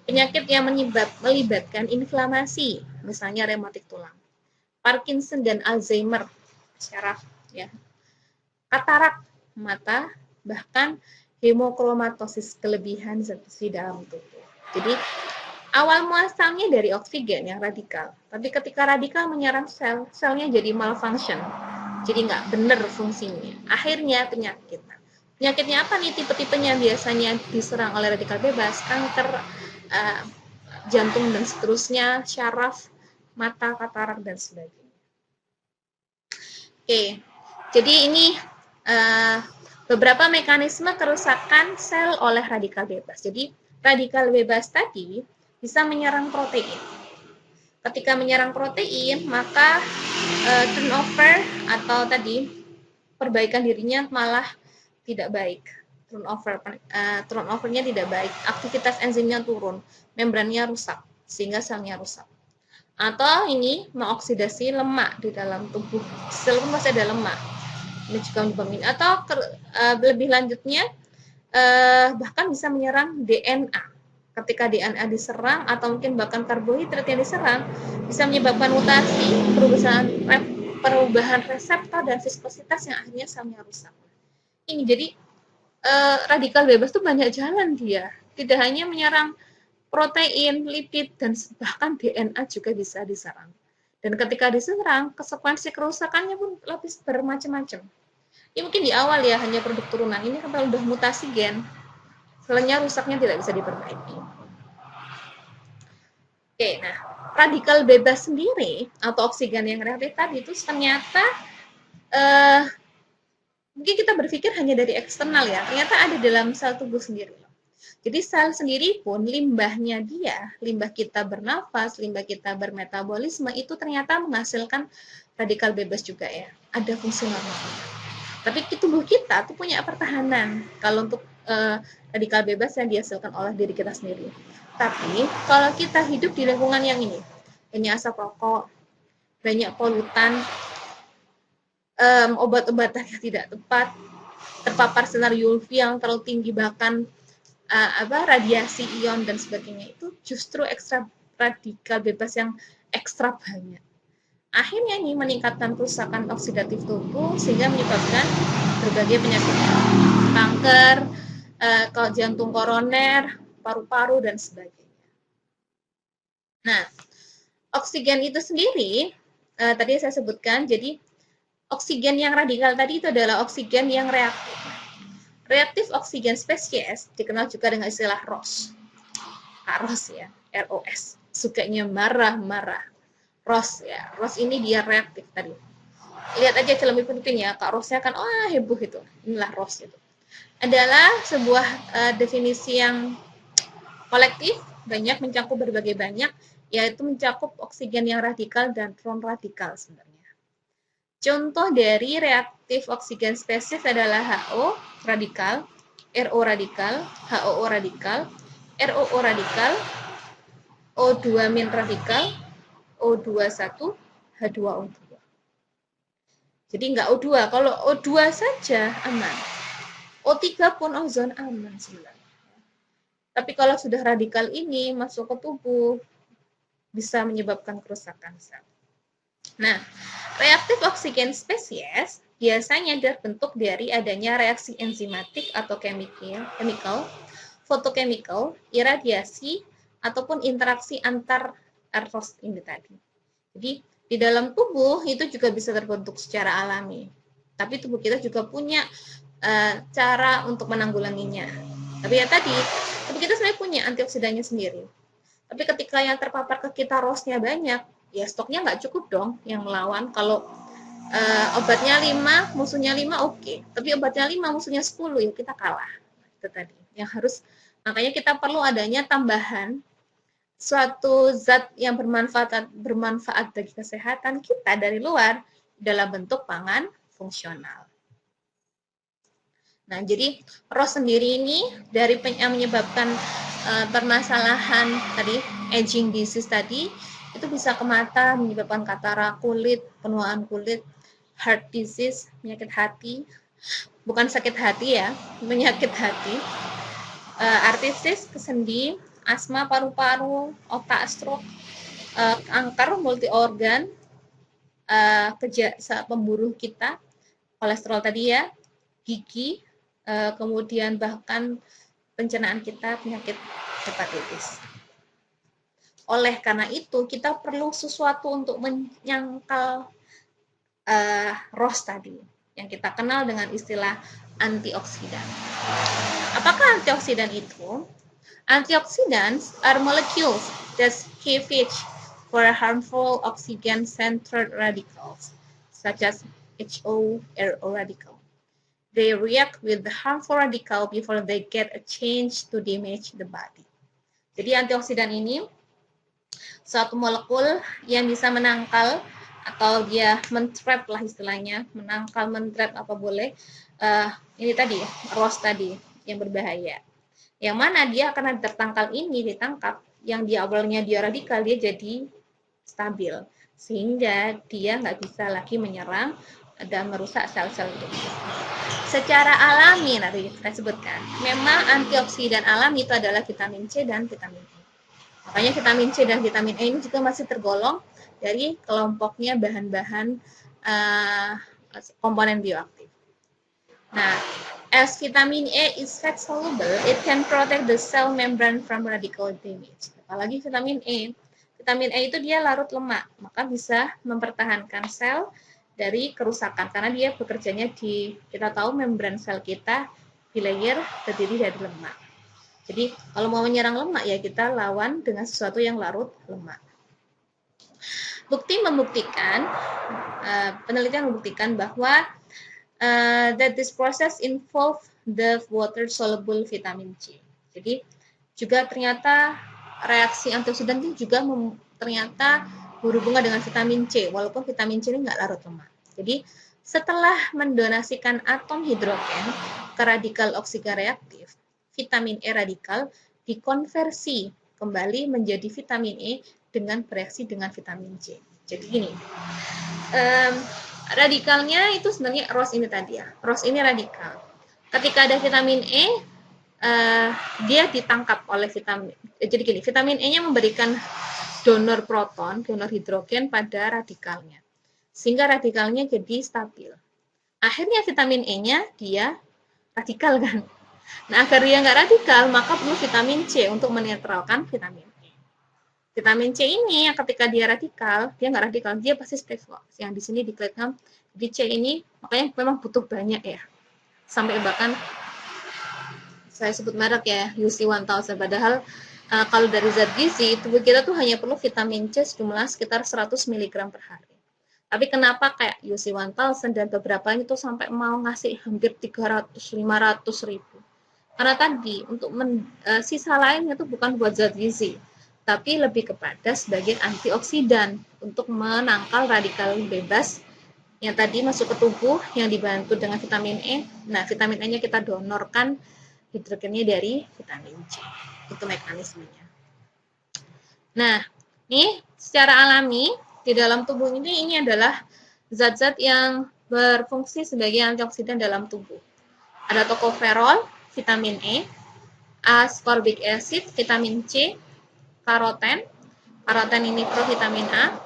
[SPEAKER 1] Penyakit yang melibatkan inflamasi, misalnya rematik tulang. Parkinson dan Alzheimer, syaraf, ya. Katarak mata, bahkan hemochromatosis, kelebihan zat besi dalam tubuh. Jadi awal muasalnya dari oksigen yang radikal, tapi ketika radikal menyerang sel, selnya jadi malfunction, jadi nggak benar fungsinya. Akhirnya penyakit. Penyakitnya apa nih tipe-tipenya? Biasanya diserang oleh radikal bebas, kanker, jantung dan seterusnya, syaraf, mata, katarak dan sebagainya. Oke, jadi ini beberapa mekanisme kerusakan sel oleh radikal bebas. Jadi radikal bebas tadi bisa menyerang protein. Ketika menyerang protein, maka turnover atau tadi perbaikan dirinya malah tidak baik. Turnovernya tidak baik, aktivitas enzimnya turun, membrannya rusak, sehingga selnya rusak. Atau ini mengoksidasi lemak di dalam tubuh, sel pun masih ada lemak. Ini juga menyebabkan. Atau lebih lanjutnya bahkan bisa menyerang DNA. Ketika DNA diserang atau mungkin bahkan karbohidrat yang diserang, bisa menyebabkan mutasi, perubahan reseptor dan viskositas yang akhirnya selnya rusak. Ini jadi radikal bebas itu banyak jalan dia. Tidak hanya menyerang protein, lipid, dan bahkan DNA juga bisa diserang. Dan ketika diserang, konsekuensi kerusakannya pun lebih bermacam-macam. Ya mungkin di awal ya hanya produk turunan. Ini kalau udah mutasi gen, selnya rusaknya tidak bisa diperbaiki. Oke, nah radikal bebas sendiri atau oksigen yang reaktif tadi itu ternyata mungkin kita berpikir hanya dari eksternal ya, ternyata ada dalam sel tubuh sendiri. Jadi sel sendiri pun limbahnya dia, limbah kita bernafas, limbah kita bermetabolisme itu ternyata menghasilkan radikal bebas juga ya. Ada fungsi normal. Tapi tubuh kita tuh punya pertahanan kalau untuk radikal bebas yang dihasilkan oleh diri kita sendiri. Tapi kalau kita hidup di lingkungan yang ini, banyak asap rokok, banyak polutan, obat-obatan yang tidak tepat, terpapar sinar UV yang terlalu tinggi, bahkan radiasi ion dan sebagainya, itu justru ekstra radikal bebas yang ekstra banyak. Akhirnya ini meningkatkan kerusakan oksidatif tubuh sehingga menyebabkan berbagai penyakit, kanker, jantung koroner, paru-paru dan sebagainya. Nah, oksigen itu sendiri tadi saya sebutkan, jadi oksigen yang radikal tadi itu adalah oksigen yang reaktif. Reaktif oksigen spesies dikenal juga dengan istilah ROS. ROS ya, ROS. Sukanya marah-marah. ROS ya, ROS ini dia reaktif tadi. Lihat aja film Ipin ya, Kak Rosnya kan heboh itu. Inilah ROS itu. Adalah sebuah definisi yang kolektif, banyak mencakup berbagai banyak, yaitu mencakup oksigen yang radikal dan non-radikal sebenarnya. Contoh dari reaktif oksigen spesies adalah HO radikal, RO radikal, HOO radikal, ROO radikal, O2- radikal, O21, H2O2. Jadi nggak O2, kalau O2 saja aman. O3 pun ozon aman sebenarnya. Tapi kalau sudah radikal ini masuk ke tubuh, bisa menyebabkan kerusakan sel. Nah, reaktif oksigen spesies biasanya terbentuk dari adanya reaksi enzimatik atau chemical, fotochemical, iradiasi, ataupun interaksi antar ROS ini tadi. Jadi, di dalam tubuh itu juga bisa terbentuk secara alami. Tapi tubuh kita juga punya cara untuk menanggulanginya. Tapi ya tadi, tubuh kita sebenarnya punya antioksidannya sendiri. Tapi ketika yang terpapar ke kita ROS-nya banyak, ya stoknya nggak cukup dong yang melawan. Kalau obatnya 5, musuhnya 5, oke. Tapi obatnya 5, musuhnya 10, ya kita kalah. Itu tadi. Yang harus, makanya kita perlu adanya tambahan suatu zat yang bermanfaat bagi kesehatan kita dari luar dalam bentuk pangan fungsional. Nah, jadi ROS sendiri ini dari yang menyebabkan permasalahan tadi, aging disease tadi, itu bisa ke mata, menyebabkan katarak kulit, penuaan kulit, heart disease, penyakit hati, bukan sakit hati ya, penyakit hati, artritis, kesendi, asma paru-paru, otak, stroke, kanker multi organ, pembuluh kita, kolesterol tadi ya, gigi, kemudian bahkan pencernaan kita, penyakit hepatitis. Oleh karena itu, kita perlu sesuatu untuk menyangkal ROS tadi, yang kita kenal dengan istilah antioksidan. Apakah antioksidan itu? Antioxidants are molecules that scavenge for harmful oxygen-centered radicals, such as HO radical. They react with the harmful radical before they get a chance to damage the body. Jadi antioksidan ini suatu molekul yang bisa menangkal atau dia mentrap lah istilahnya, menangkal, mentrap apa boleh, ini tadi ROS tadi yang berbahaya. Yang mana dia karena tertangkal ini, ditangkap, yang di awalnya dia radikal, dia jadi stabil. Sehingga dia nggak bisa lagi menyerang dan merusak sel-sel tubuh. Secara alami, nanti saya sebutkan, memang antioksidan alami itu adalah vitamin C dan vitamin E. Makanya vitamin C dan vitamin E ini juga masih tergolong dari kelompoknya bahan-bahan komponen bioaktif. Nah, as vitamin A is fat soluble, it can protect the cell membrane from radical damage. Apalagi vitamin E. Vitamin E itu dia larut lemak, maka bisa mempertahankan sel dari kerusakan karena dia bekerjanya di, kita tahu membran sel kita di layer terdiri dari lemak. Jadi kalau mau menyerang lemak ya kita lawan dengan sesuatu yang larut lemak. Bukti penelitian membuktikan bahwa that this process involve the water soluble vitamin C. Jadi juga ternyata reaksi antioksidan itu juga ternyata berhubungan dengan vitamin C, walaupun vitamin C ini nggak larut lemak. Jadi setelah mendonasikan atom hidrogen ke radikal oksigen reaktif, vitamin E radikal dikonversi kembali menjadi vitamin E dengan bereaksi dengan vitamin C. Jadi gini, radikalnya itu sebenarnya ROS ini tadi ya. ROS ini radikal. Ketika ada vitamin E, dia ditangkap oleh vitamin. Jadi gini, vitamin E-nya memberikan donor proton, donor hidrogen pada radikalnya. Sehingga radikalnya jadi stabil. Akhirnya vitamin E-nya dia radikal kan. Nah, agar dia nggak radikal, maka perlu vitamin C untuk menetralkan vitamin E. Vitamin C ini ketika dia radikal, dia nggak radikal, dia pasti stable. Yang di sini diklihatkan di C ini, makanya memang butuh banyak ya. Sampai bahkan saya sebut merek ya, UC1000. Padahal kalau dari zat gizi, tubuh kita tuh hanya perlu vitamin C sejumlah sekitar 100 mg per hari. Tapi kenapa kayak UC1000 dan beberapa itu sampai mau ngasih hampir 300-500 ribu? Karena tadi, untuk sisa lainnya itu bukan buat zat gizi, tapi lebih kepada sebagai antioksidan untuk menangkal radikal bebas yang tadi masuk ke tubuh yang dibantu dengan vitamin E. Nah, vitamin E-nya kita donorkan hidrogennya dari vitamin C. Itu mekanismenya. Nah, ini secara alami di dalam tubuh ini adalah zat-zat yang berfungsi sebagai antioksidan dalam tubuh. Ada tokoferol, vitamin E, ascorbic acid, vitamin C, karoten. Karoten ini provitamin A,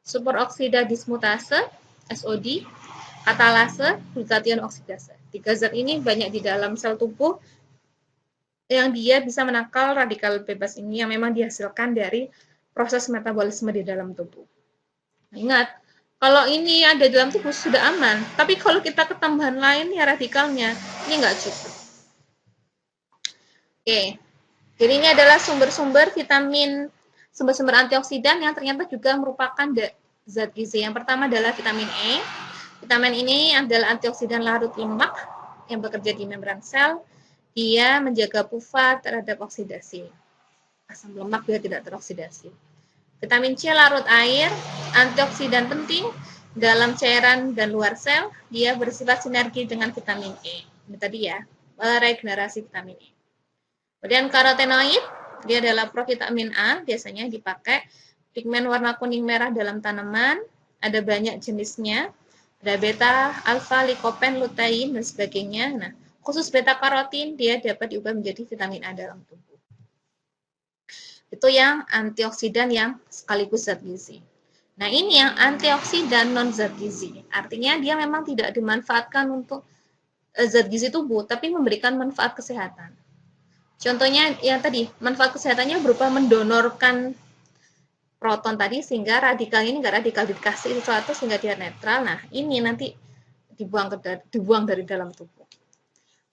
[SPEAKER 1] superoksida dismutase, SOD, katalase, glutathione oksidase. 3 zat ini banyak di dalam sel tubuh yang dia bisa menangkal radikal bebas ini yang memang dihasilkan dari proses metabolisme di dalam tubuh. Nah, ingat, kalau ini ada di dalam tubuh sudah aman, tapi kalau kita ketambahan lain ya radikalnya, ini nggak cukup. Oke, jadi ini adalah sumber-sumber vitamin Sumber-sumber antioksidan yang ternyata juga merupakan zat gizi. Yang pertama adalah vitamin E. Vitamin ini adalah antioksidan larut lemak yang bekerja di membran sel. Dia menjaga pufat terhadap oksidasi. Asam lemak biar tidak teroksidasi. Vitamin C larut air, antioksidan penting dalam cairan dan luar sel. Dia bersifat sinergi dengan vitamin E. Ini tadi ya, regenerasi vitamin E. Kemudian karotenoid, dia adalah provitamin A, biasanya dipakai pigmen warna kuning merah dalam tanaman, ada banyak jenisnya, ada beta, alfa, likopen, lutein, dan sebagainya. Nah, khusus beta karotin, dia dapat diubah menjadi vitamin A dalam tubuh. Itu yang antioksidan yang sekaligus zat gizi. Nah, ini yang antioksidan non zat gizi. Artinya dia memang tidak dimanfaatkan untuk zat gizi tubuh, tapi memberikan manfaat kesehatan. Contohnya yang tadi, manfaat kesehatannya berupa mendonorkan proton tadi sehingga radikal ini enggak radikal dikasih sesuatu sehingga dia netral. Nah, ini nanti dibuang dari dalam tubuh.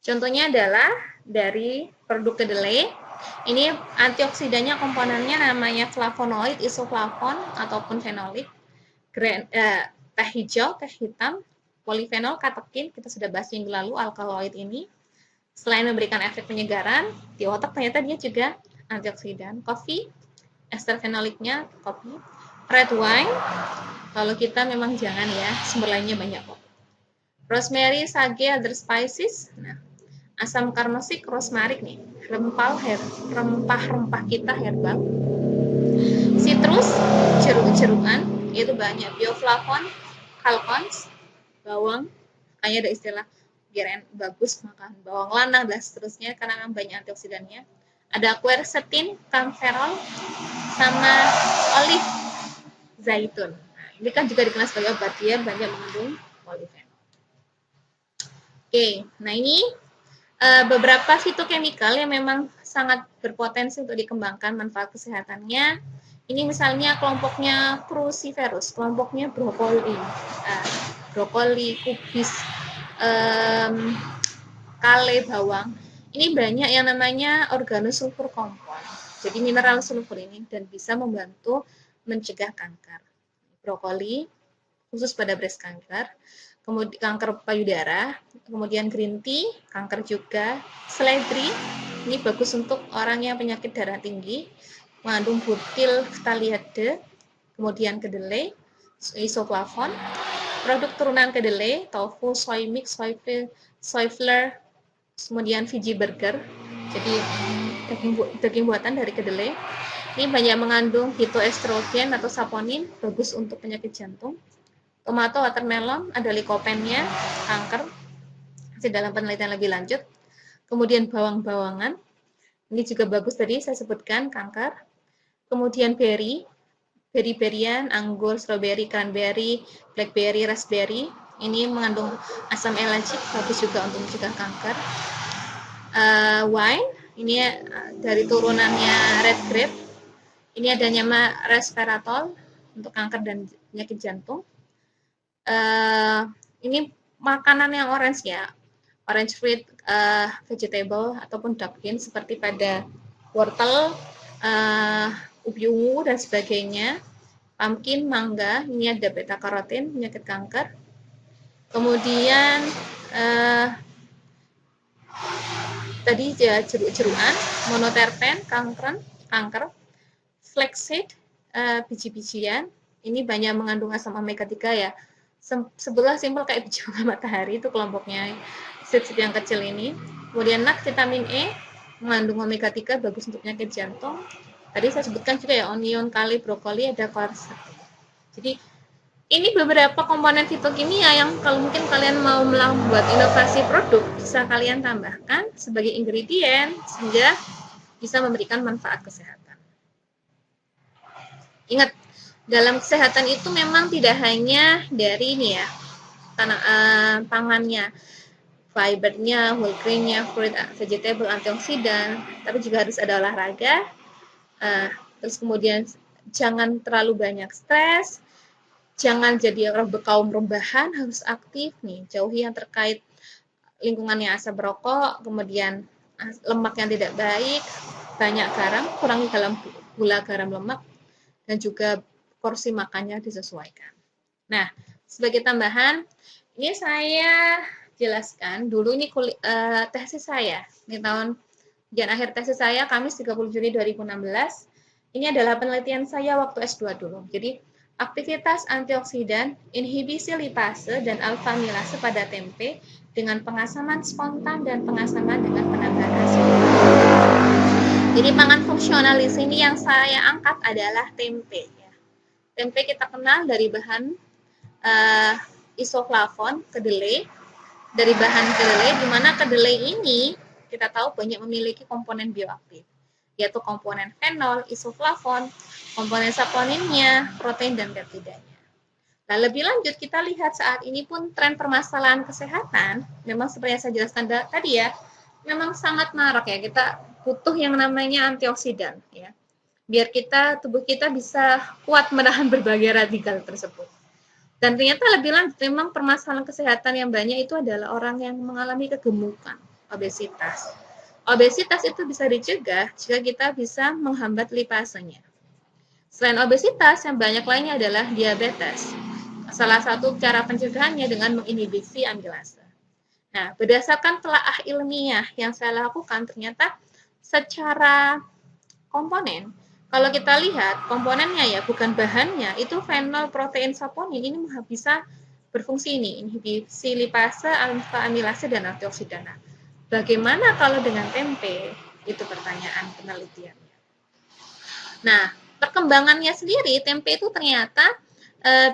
[SPEAKER 1] Contohnya adalah dari produk kedelai. Ini antioksidannya komponennya namanya flavonoid, isoflavon ataupun fenolik. Teh hijau, teh hitam, polifenol, katekin, kita sudah bahas minggu lalu alkaloid ini. Selain memberikan efek penyegaran, di otak ternyata dia juga antioksidan. Kopi, ester fenoliknya kopi. Red wine, kalau kita memang jangan ya, sumber lainnya banyak kok. Rosemary, sage, other spices. Nah, asam karnosik, rosmarik nih, rempah-rempah kita herbal. Citrus, jeruk-jerukan, itu banyak. Bioflavon, kalkons, bawang, kayaknya ada istilah biar bagus makan bawang lanang dan seterusnya karena memang banyak antioksidannya. Ada quercetin, camphorol, sama olive zaitun. Nah, ini kan juga dikenal sebagai obat, dia banyak mengandung polifenol. Oke, nah ini beberapa fitokemikal yang memang sangat berpotensi untuk dikembangkan manfaat kesehatannya. Ini misalnya kelompoknya cruciferous, kelompoknya brokoli, kubis, kale, bawang. Ini banyak yang namanya organosulfur compound. Jadi mineral sulfur ini dan bisa membantu mencegah kanker. Brokoli khusus pada breast cancer, kemudian kanker payudara, kemudian green tea, kanker juga, seledri, ini bagus untuk orang yang penyakit darah tinggi, mengandung butyl phthalate, kemudian kedelai, isoflavon, produk turunan kedelai, tofu, soy mix, soy flour, kemudian veggie burger, jadi daging buatan dari kedelai. Ini banyak mengandung phytoestrogen atau saponin, bagus untuk penyakit jantung. Tomato, watermelon, ada likopennya, kanker, masih dalam penelitian lebih lanjut. Kemudian bawang-bawangan, ini juga bagus tadi saya sebutkan, kanker. Kemudian beri-berian, anggur, strawberry, cranberry, blackberry, raspberry, ini mengandung asam elagik, bagus juga untuk mencegah kanker. Wine, ini dari turunannya red grape, ini ada nama resveratrol untuk kanker dan penyakit jantung. Ini makanan yang orange ya, orange fruit, vegetable ataupun dark bean seperti pada wortel, ubi ungu dan sebagainya. Pumpkin, mangga, ini ada beta karotin, penyakit kanker. Kemudian tadi ya jeruk-jeruan, monoterpen, kanker, flaxseed, biji-bijian, ini banyak mengandung asam omega 3 ya. Sebelah simpel kayak biji bunga matahari, itu kelompoknya seed yang kecil ini. Kemudian nut, vitamin E, mengandung omega 3, bagus untuk penyakit jantung. Tadi saya sebutkan juga ya, onion, kale, brokoli, ada quercetin. Jadi ini beberapa komponen fitokimia yang kalau mungkin kalian mau membuat inovasi produk, bisa kalian tambahkan sebagai ingredient sehingga bisa memberikan manfaat kesehatan. Ingat, dalam kesehatan itu memang tidak hanya dari ini ya, pangannya, fibernya, whole grainnya, fruit, vegetable, antioksidan, tapi juga harus ada olahraga. Terus kemudian jangan terlalu banyak stres, jangan jadi kaum rebahan, harus aktif nih, jauhi yang terkait lingkungannya asap rokok, kemudian lemak yang tidak baik, banyak garam, kurangi gula, garam, lemak, dan juga porsi makannya disesuaikan. Nah, sebagai tambahan, ini saya jelaskan dulu ini tesis saya di tahun ujian akhir tesis saya Kamis 30 Juni 2016. Ini adalah penelitian saya waktu S2 dulu. Jadi, aktivitas antioksidan, inhibisi lipase dan alfa milase pada tempe dengan pengasaman spontan dan pengasaman dengan penambahan hasil. Jadi, pangan fungsional di sini yang saya angkat adalah tempe. Tempe kita kenal dari bahan isoflavon, kedelai, dari bahan kedelai, di mana kedelai ini kita tahu banyak memiliki komponen bioaktif, yaitu komponen fenol, isoflavon, komponen saponinnya, protein, dan peptidanya. Nah, lebih lanjut kita lihat saat ini pun tren permasalahan kesehatan, memang seperti yang saya jelaskan tadi ya, memang sangat marak ya, kita butuh yang namanya antioksidan ya, biar tubuh kita bisa kuat menahan berbagai radikal tersebut. Dan ternyata lebih lanjut, memang permasalahan kesehatan yang banyak itu adalah orang yang mengalami kegemukan, obesitas. Obesitas itu bisa dicegah jika kita bisa menghambat lipasenya. Selain obesitas, yang banyak lainnya adalah diabetes. Salah satu cara pencegahannya dengan menginhibisi amilase. Nah, berdasarkan telaah ilmiah yang saya lakukan, ternyata secara komponen, kalau kita lihat komponennya ya, bukan bahannya, itu fenol, protein, saponin ini bisa berfungsi ini, inhibisi lipase, alfa amilase, dan antioksidan. Nah, bagaimana kalau dengan tempe? Itu pertanyaan penelitiannya. Nah, perkembangannya sendiri, tempe itu ternyata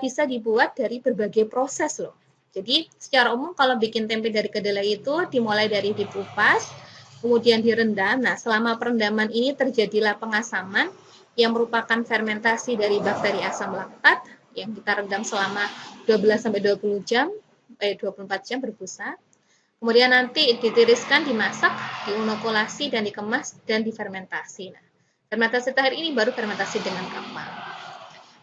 [SPEAKER 1] bisa dibuat dari berbagai proses loh. Jadi, secara umum kalau bikin tempe dari kedelai itu dimulai dari dikupas, kemudian direndam. Nah, selama perendaman ini terjadilah pengasaman yang merupakan fermentasi dari bakteri asam laktat yang kita rendam selama 12-20 jam, 24 jam berbusa. Kemudian nanti ditiriskan, dimasak, diinokulasi, dan dikemas, dan difermentasi. Nah, fermentasi terakhir ini baru fermentasi dengan kapal.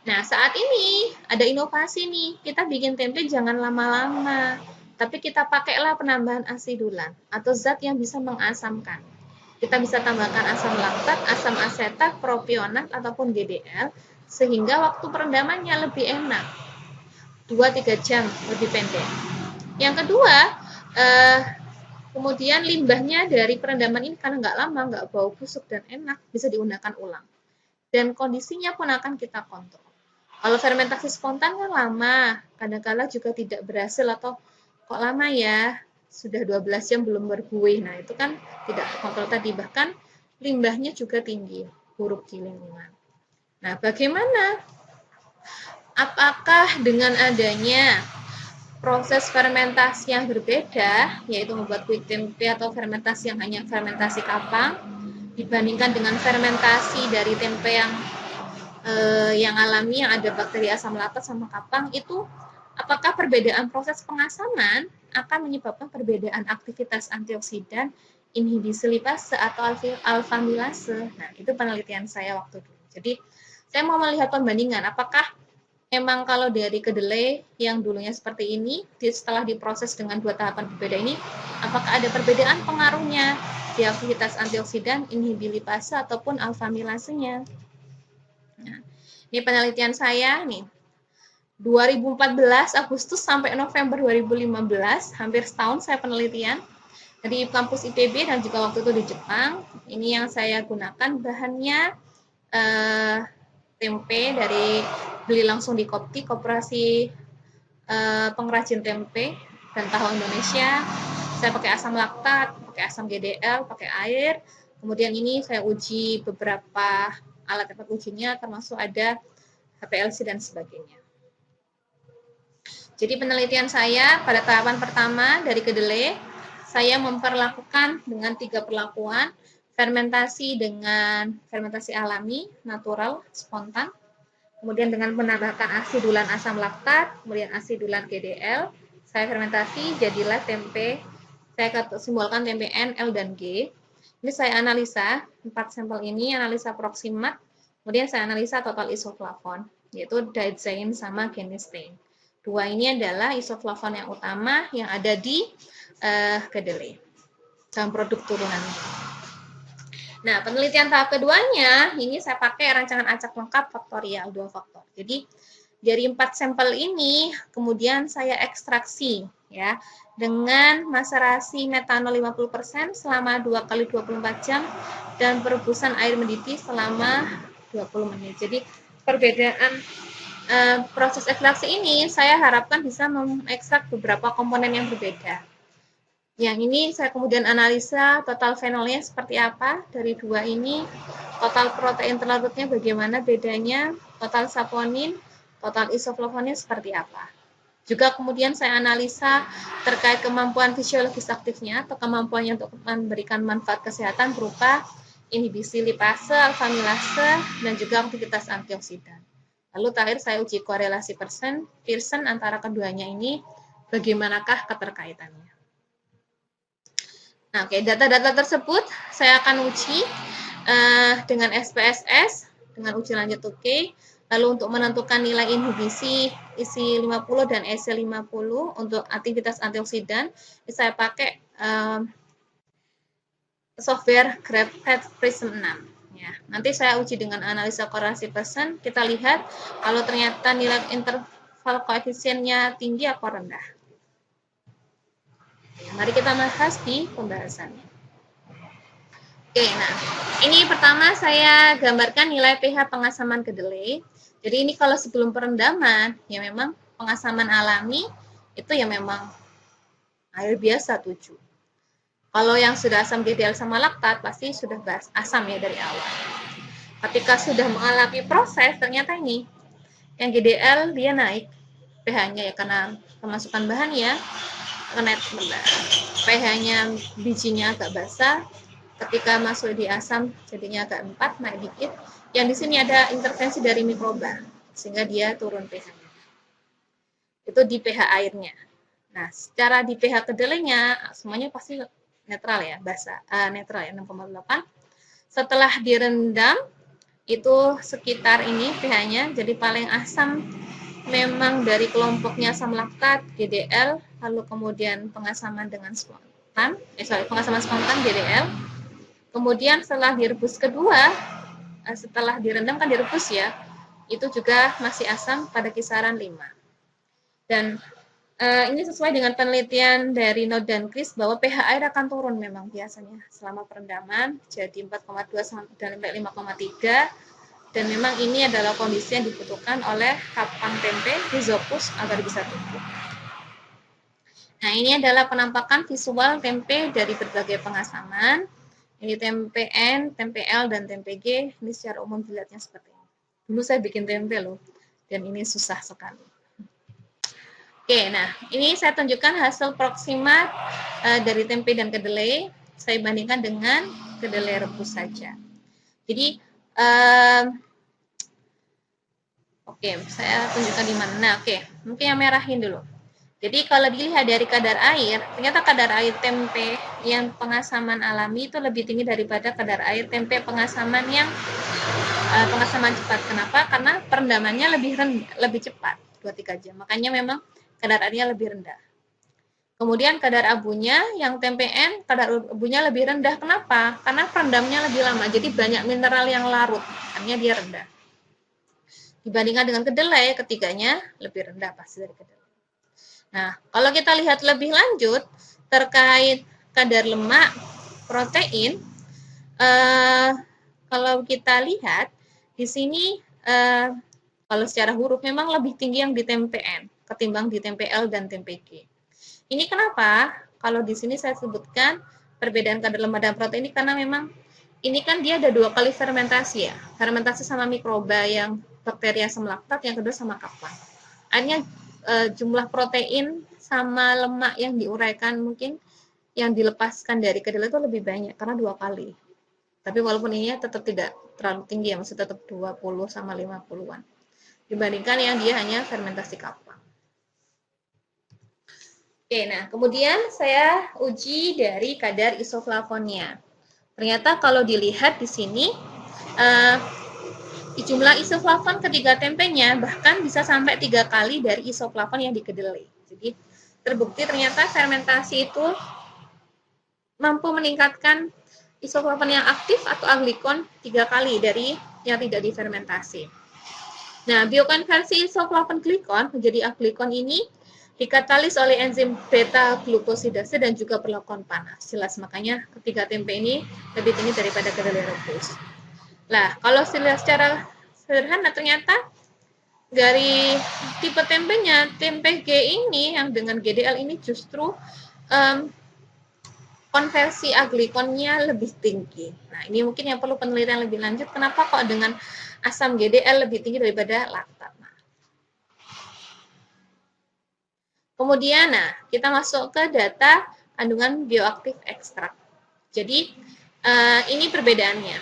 [SPEAKER 1] Nah, saat ini ada inovasi nih, kita bikin tempe jangan lama-lama, tapi kita pakailah penambahan asidulan atau zat yang bisa mengasamkan. Kita bisa tambahkan asam laktat, asam asetat, propionat, ataupun GDL, sehingga waktu perendamannya lebih enak. 2-3 jam lebih pendek. Yang kedua, kemudian limbahnya dari perendaman ini karena nggak lama, nggak bau busuk dan enak, bisa digunakan ulang. Dan kondisinya pun akan kita kontrol. Kalau fermentasi spontan kan lama, kadang-kadang juga tidak berhasil atau kok lama ya, sudah 12 jam belum berbuih. Nah, itu kan tidak terkontrol tadi. Bahkan limbahnya juga tinggi, buruk di lingkungan. Nah, bagaimana? Apakah dengan adanya proses fermentasi yang berbeda, yaitu membuat quick tempe atau fermentasi yang hanya fermentasi kapang, dibandingkan dengan fermentasi dari tempe yang alami, yang ada bakteri asam laktat sama kapang, itu apakah perbedaan proses pengasaman akan menyebabkan perbedaan aktivitas antioksidan, inhibisi lipase atau alfa milase. Nah, itu penelitian saya waktu dulu. Jadi, saya mau melihat perbandingan apakah memang kalau dari kedelai yang dulunya seperti ini, setelah diproses dengan 2 tahapan berbeda ini, apakah ada perbedaan pengaruhnya di aktivitas antioksidan, inhibisi lipase ataupun alfa milasenya. Nah, ini penelitian saya nih. 2014 Agustus sampai November 2015, hampir setahun saya penelitian dari kampus IPB dan juga waktu itu di Jepang. Ini yang saya gunakan bahannya tempe dari beli langsung di Kopti, Koperasi Pengrajin Tempe dan Tahu Indonesia. Saya pakai asam laktat, pakai asam GDL, pakai air. Kemudian ini saya uji beberapa alat tempat ujinya, termasuk ada HPLC dan sebagainya. Jadi penelitian saya pada tahapan pertama dari kedelai, saya memperlakukan dengan 3 perlakuan, fermentasi dengan fermentasi alami, natural, spontan, kemudian dengan menambahkan asidulan asam laktat, kemudian asidulan GDL, saya fermentasi, jadilah tempe, saya simbolkan tempe N, L, dan G. Ini saya analisa, 4 sampel ini, analisa proximat, kemudian saya analisa total isoflavon, yaitu diazein sama genistein. 2 ini adalah isoflavon yang utama yang ada di kedelai dalam produk turunannya. Nah, penelitian tahap keduanya, ini saya pakai rancangan acak lengkap faktorial 2 faktor. Jadi, dari 4 sampel ini, kemudian saya ekstraksi ya dengan maserasi metanol 50% selama 2 kali 24 jam dan perebusan air mendidih selama 20 menit. Jadi, perbedaan proses ekstraksi ini saya harapkan bisa mengekstrak beberapa komponen yang berbeda. Yang ini saya kemudian analisa total fenolnya seperti apa dari dua ini, total protein terlarutnya bagaimana bedanya, total saponin, total isoflavonin seperti apa. Juga kemudian saya analisa terkait kemampuan fisiologis aktifnya atau kemampuannya untuk memberikan manfaat kesehatan berupa inhibisi lipase, alfamilase, dan juga aktivitas antioksidan. Lalu terakhir saya uji korelasi Pearson antara keduanya ini, bagaimanakah keterkaitannya. Nah, oke, data-data tersebut saya akan uji dengan SPSS, dengan uji lanjut oke. Lalu untuk menentukan nilai inhibisi ISI 50 dan EC 50 untuk aktivitas antioksidan, saya pakai software GraphPad Prism 6. Ya, nanti saya uji dengan analisa korelasi Pearson. Kita lihat kalau ternyata nilai interval koefisiennya tinggi atau rendah. Mari kita bahas di pembahasannya. Oke, nah ini pertama saya gambarkan nilai pH pengasaman kedelai. Jadi ini kalau sebelum perendaman, ya memang pengasaman alami itu ya memang air biasa 7. Kalau yang sudah asam GDL sama laktat, pasti sudah asam ya dari awal. Ketika sudah mengalami proses, ternyata ini, yang GDL dia naik pH-nya ya, karena kemasukan bahan ya, pH-nya bijinya agak basah, ketika masuk di asam jadinya agak 4, naik dikit. Yang di sini ada intervensi dari mikroba, sehingga dia turun pH-nya. Itu di pH airnya. Nah, secara di pH kedelainya, semuanya pasti netral ya, basah, netral ya, 6,8. Setelah direndam, itu sekitar ini pH-nya, jadi paling asam memang dari kelompoknya asam laktat, GDL, lalu kemudian pengasaman dengan spontan, pengasaman spontan GDL. Kemudian setelah direbus kedua, setelah direndam kan direbus ya, itu juga masih asam pada kisaran 5. Dan ini sesuai dengan penelitian dari Nod dan Chris bahwa pH air akan turun memang biasanya selama perendaman, jadi 4,2 dan 5,3. Dan memang ini adalah kondisi yang dibutuhkan oleh kapang tempe Rhizopus agar bisa tumbuh. Nah, ini adalah penampakan visual tempe dari berbagai pengasaman. Ini tempe N, tempe L, dan tempe G. Ini secara umum dilihatnya seperti ini. Dulu saya bikin tempe loh, dan ini susah sekali. Oke, nah ini saya tunjukkan hasil proximat dari tempe dan kedelai. Saya bandingkan dengan kedelai rebus saja. Jadi, oke, saya tunjukkan di mana. Nah, oke, mungkin yang merahin dulu. Jadi kalau dilihat dari kadar air, ternyata kadar air tempe yang pengasaman alami itu lebih tinggi daripada kadar air tempe pengasaman yang pengasaman cepat. Kenapa? Karena perendamannya lebih cepat, 2-3 jam. Makanya memang kadar airnya lebih rendah. Kemudian kadar abunya yang tempe N, kadar abunya lebih rendah. Kenapa? Karena perendamnya lebih lama, jadi banyak mineral yang larut, makanya dia rendah. Dibandingkan dengan kedelai, ketiganya lebih rendah pasti dari kedelai. Nah, kalau kita lihat lebih lanjut terkait kadar lemak, protein, kalau kita lihat di sini, kalau secara huruf memang lebih tinggi yang di tempe N ketimbang di tempe L dan tempe G. Ini kenapa? Kalau di sini saya sebutkan perbedaan kadar lemak dan protein ini karena memang ini kan dia ada 2 kali fermentasi ya. Fermentasi sama mikroba yang bakteri asam laktat, yang kedua sama kapang. Akhirnya jumlah protein sama lemak yang diuraikan mungkin yang dilepaskan dari kedelai itu lebih banyak karena 2 kali. Tapi walaupun ini tetap tidak terlalu tinggi ya, maksudnya tetap 20 sama 50-an. Dibandingkan yang dia hanya fermentasi kapang. Oke, nah kemudian saya uji dari kadar isoflavonia. Ternyata kalau dilihat di sini, jumlah isoflavon ketiga tempenya bahkan bisa sampai 3 kali dari isoflavon yang di kedelai. Jadi terbukti ternyata fermentasi itu mampu meningkatkan isoflavon yang aktif atau aglikon 3 kali dari yang tidak difermentasi. Nah, biokonversi isoflavon glikon menjadi aglikon ini dikatalis oleh enzim beta glukosidase dan juga perlakuan panas. Jelas, makanya ketiga tempe ini lebih tinggi daripada kedelai rebus. Nah, kalau secara sederhana ternyata dari tipe tempenya, tempe G ini yang dengan GDL ini justru konversi aglikonnya lebih tinggi. Nah, ini mungkin yang perlu penelitian lebih lanjut. Kenapa kok dengan asam GDL lebih tinggi daripada laktat? Nah, kemudian, kita masuk ke data kandungan bioaktif ekstrak. Jadi, ini perbedaannya.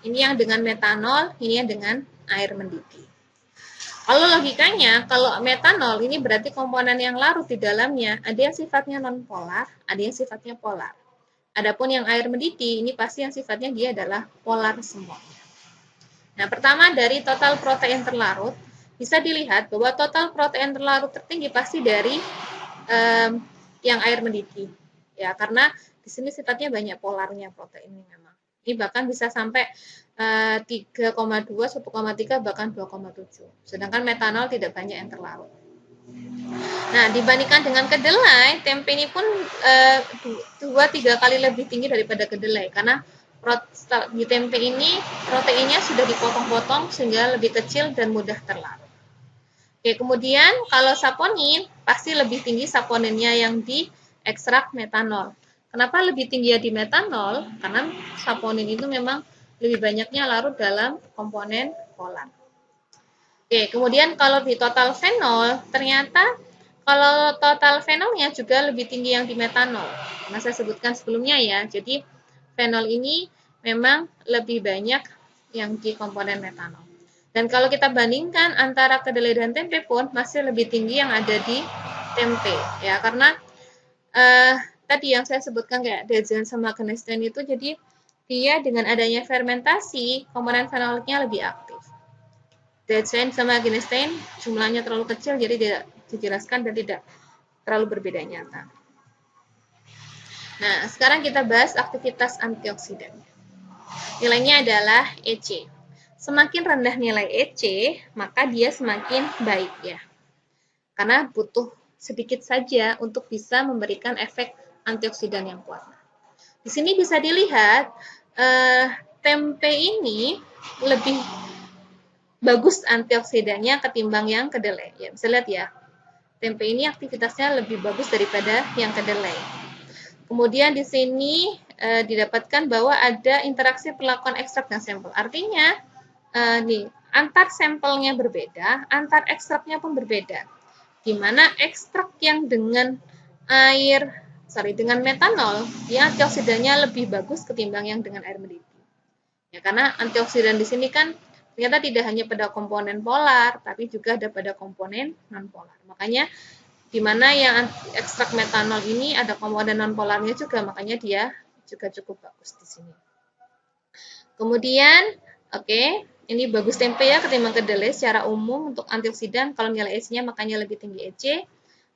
[SPEAKER 1] Ini yang dengan metanol, ini yang dengan air mendidih. Kalau logikanya, kalau metanol ini berarti komponen yang larut di dalamnya, ada yang sifatnya non-polar, ada yang sifatnya polar. Adapun yang air mendidih, ini pasti yang sifatnya dia adalah polar semua. Nah, pertama dari total protein terlarut, bisa dilihat bahwa total protein terlarut tertinggi pasti dari yang air mendidih. Ya, karena di sini sifatnya banyak polarnya protein ini memang. Ini bahkan bisa sampai 3,2, 1,3, bahkan 2,7. Sedangkan metanol tidak banyak yang terlarut. Nah, dibandingkan dengan kedelai, tempe ini pun 2-3 kali lebih tinggi daripada kedelai. Karena di tempe ini proteinnya sudah dipotong-potong sehingga lebih kecil dan mudah terlarut. Oke, kemudian kalau saponin, pasti lebih tinggi saponinnya yang di ekstrak metanol. Kenapa lebih tinggi ya di metanol? Karena saponin itu memang lebih banyaknya larut dalam komponen polar. Oke, kemudian kalau di total fenol, ternyata kalau total fenolnya juga lebih tinggi yang di metanol. Karena saya sebutkan sebelumnya ya, jadi fenol ini memang lebih banyak yang di komponen metanol. Dan kalau kita bandingkan antara kedelai dan tempe pun masih lebih tinggi yang ada di tempe, ya karena tadi yang saya sebutkan kayak dezen sama genistein itu, jadi dia dengan adanya fermentasi komponen fenoliknya lebih aktif. Dezen sama genistein jumlahnya terlalu kecil jadi tidak dijelaskan dan tidak terlalu berbeda nyata. Nah, sekarang kita bahas aktivitas antioksidan. Nilainya adalah EC. Semakin rendah nilai EC, maka dia semakin baik ya. Karena butuh sedikit saja untuk bisa memberikan efek antioksidan yang kuat. Di sini bisa dilihat tempe ini lebih bagus antioksidannya ketimbang yang kedelai. Ya, bisa lihat ya. Tempe ini aktivitasnya lebih bagus daripada yang kedelai. Kemudian di sini didapatkan bahwa ada interaksi perlakuan ekstrak dan sampel. Artinya nih, antar sampelnya berbeda, antar ekstraknya pun berbeda. Di mana ekstrak yang dengan dengan metanol, ya antioksidannya lebih bagus ketimbang yang dengan air mendidih. Ya, karena antioksidan di sini kan ternyata tidak hanya pada komponen polar, tapi juga ada pada komponen non-polar. Makanya di mana yang ekstrak metanol ini ada komponen non-polarnya juga, makanya dia juga cukup bagus di sini. Kemudian, ini bagus tempe ya ketimbang kedelai secara umum untuk antioksidan. Kalau nilai EC-nya makanya lebih tinggi EC.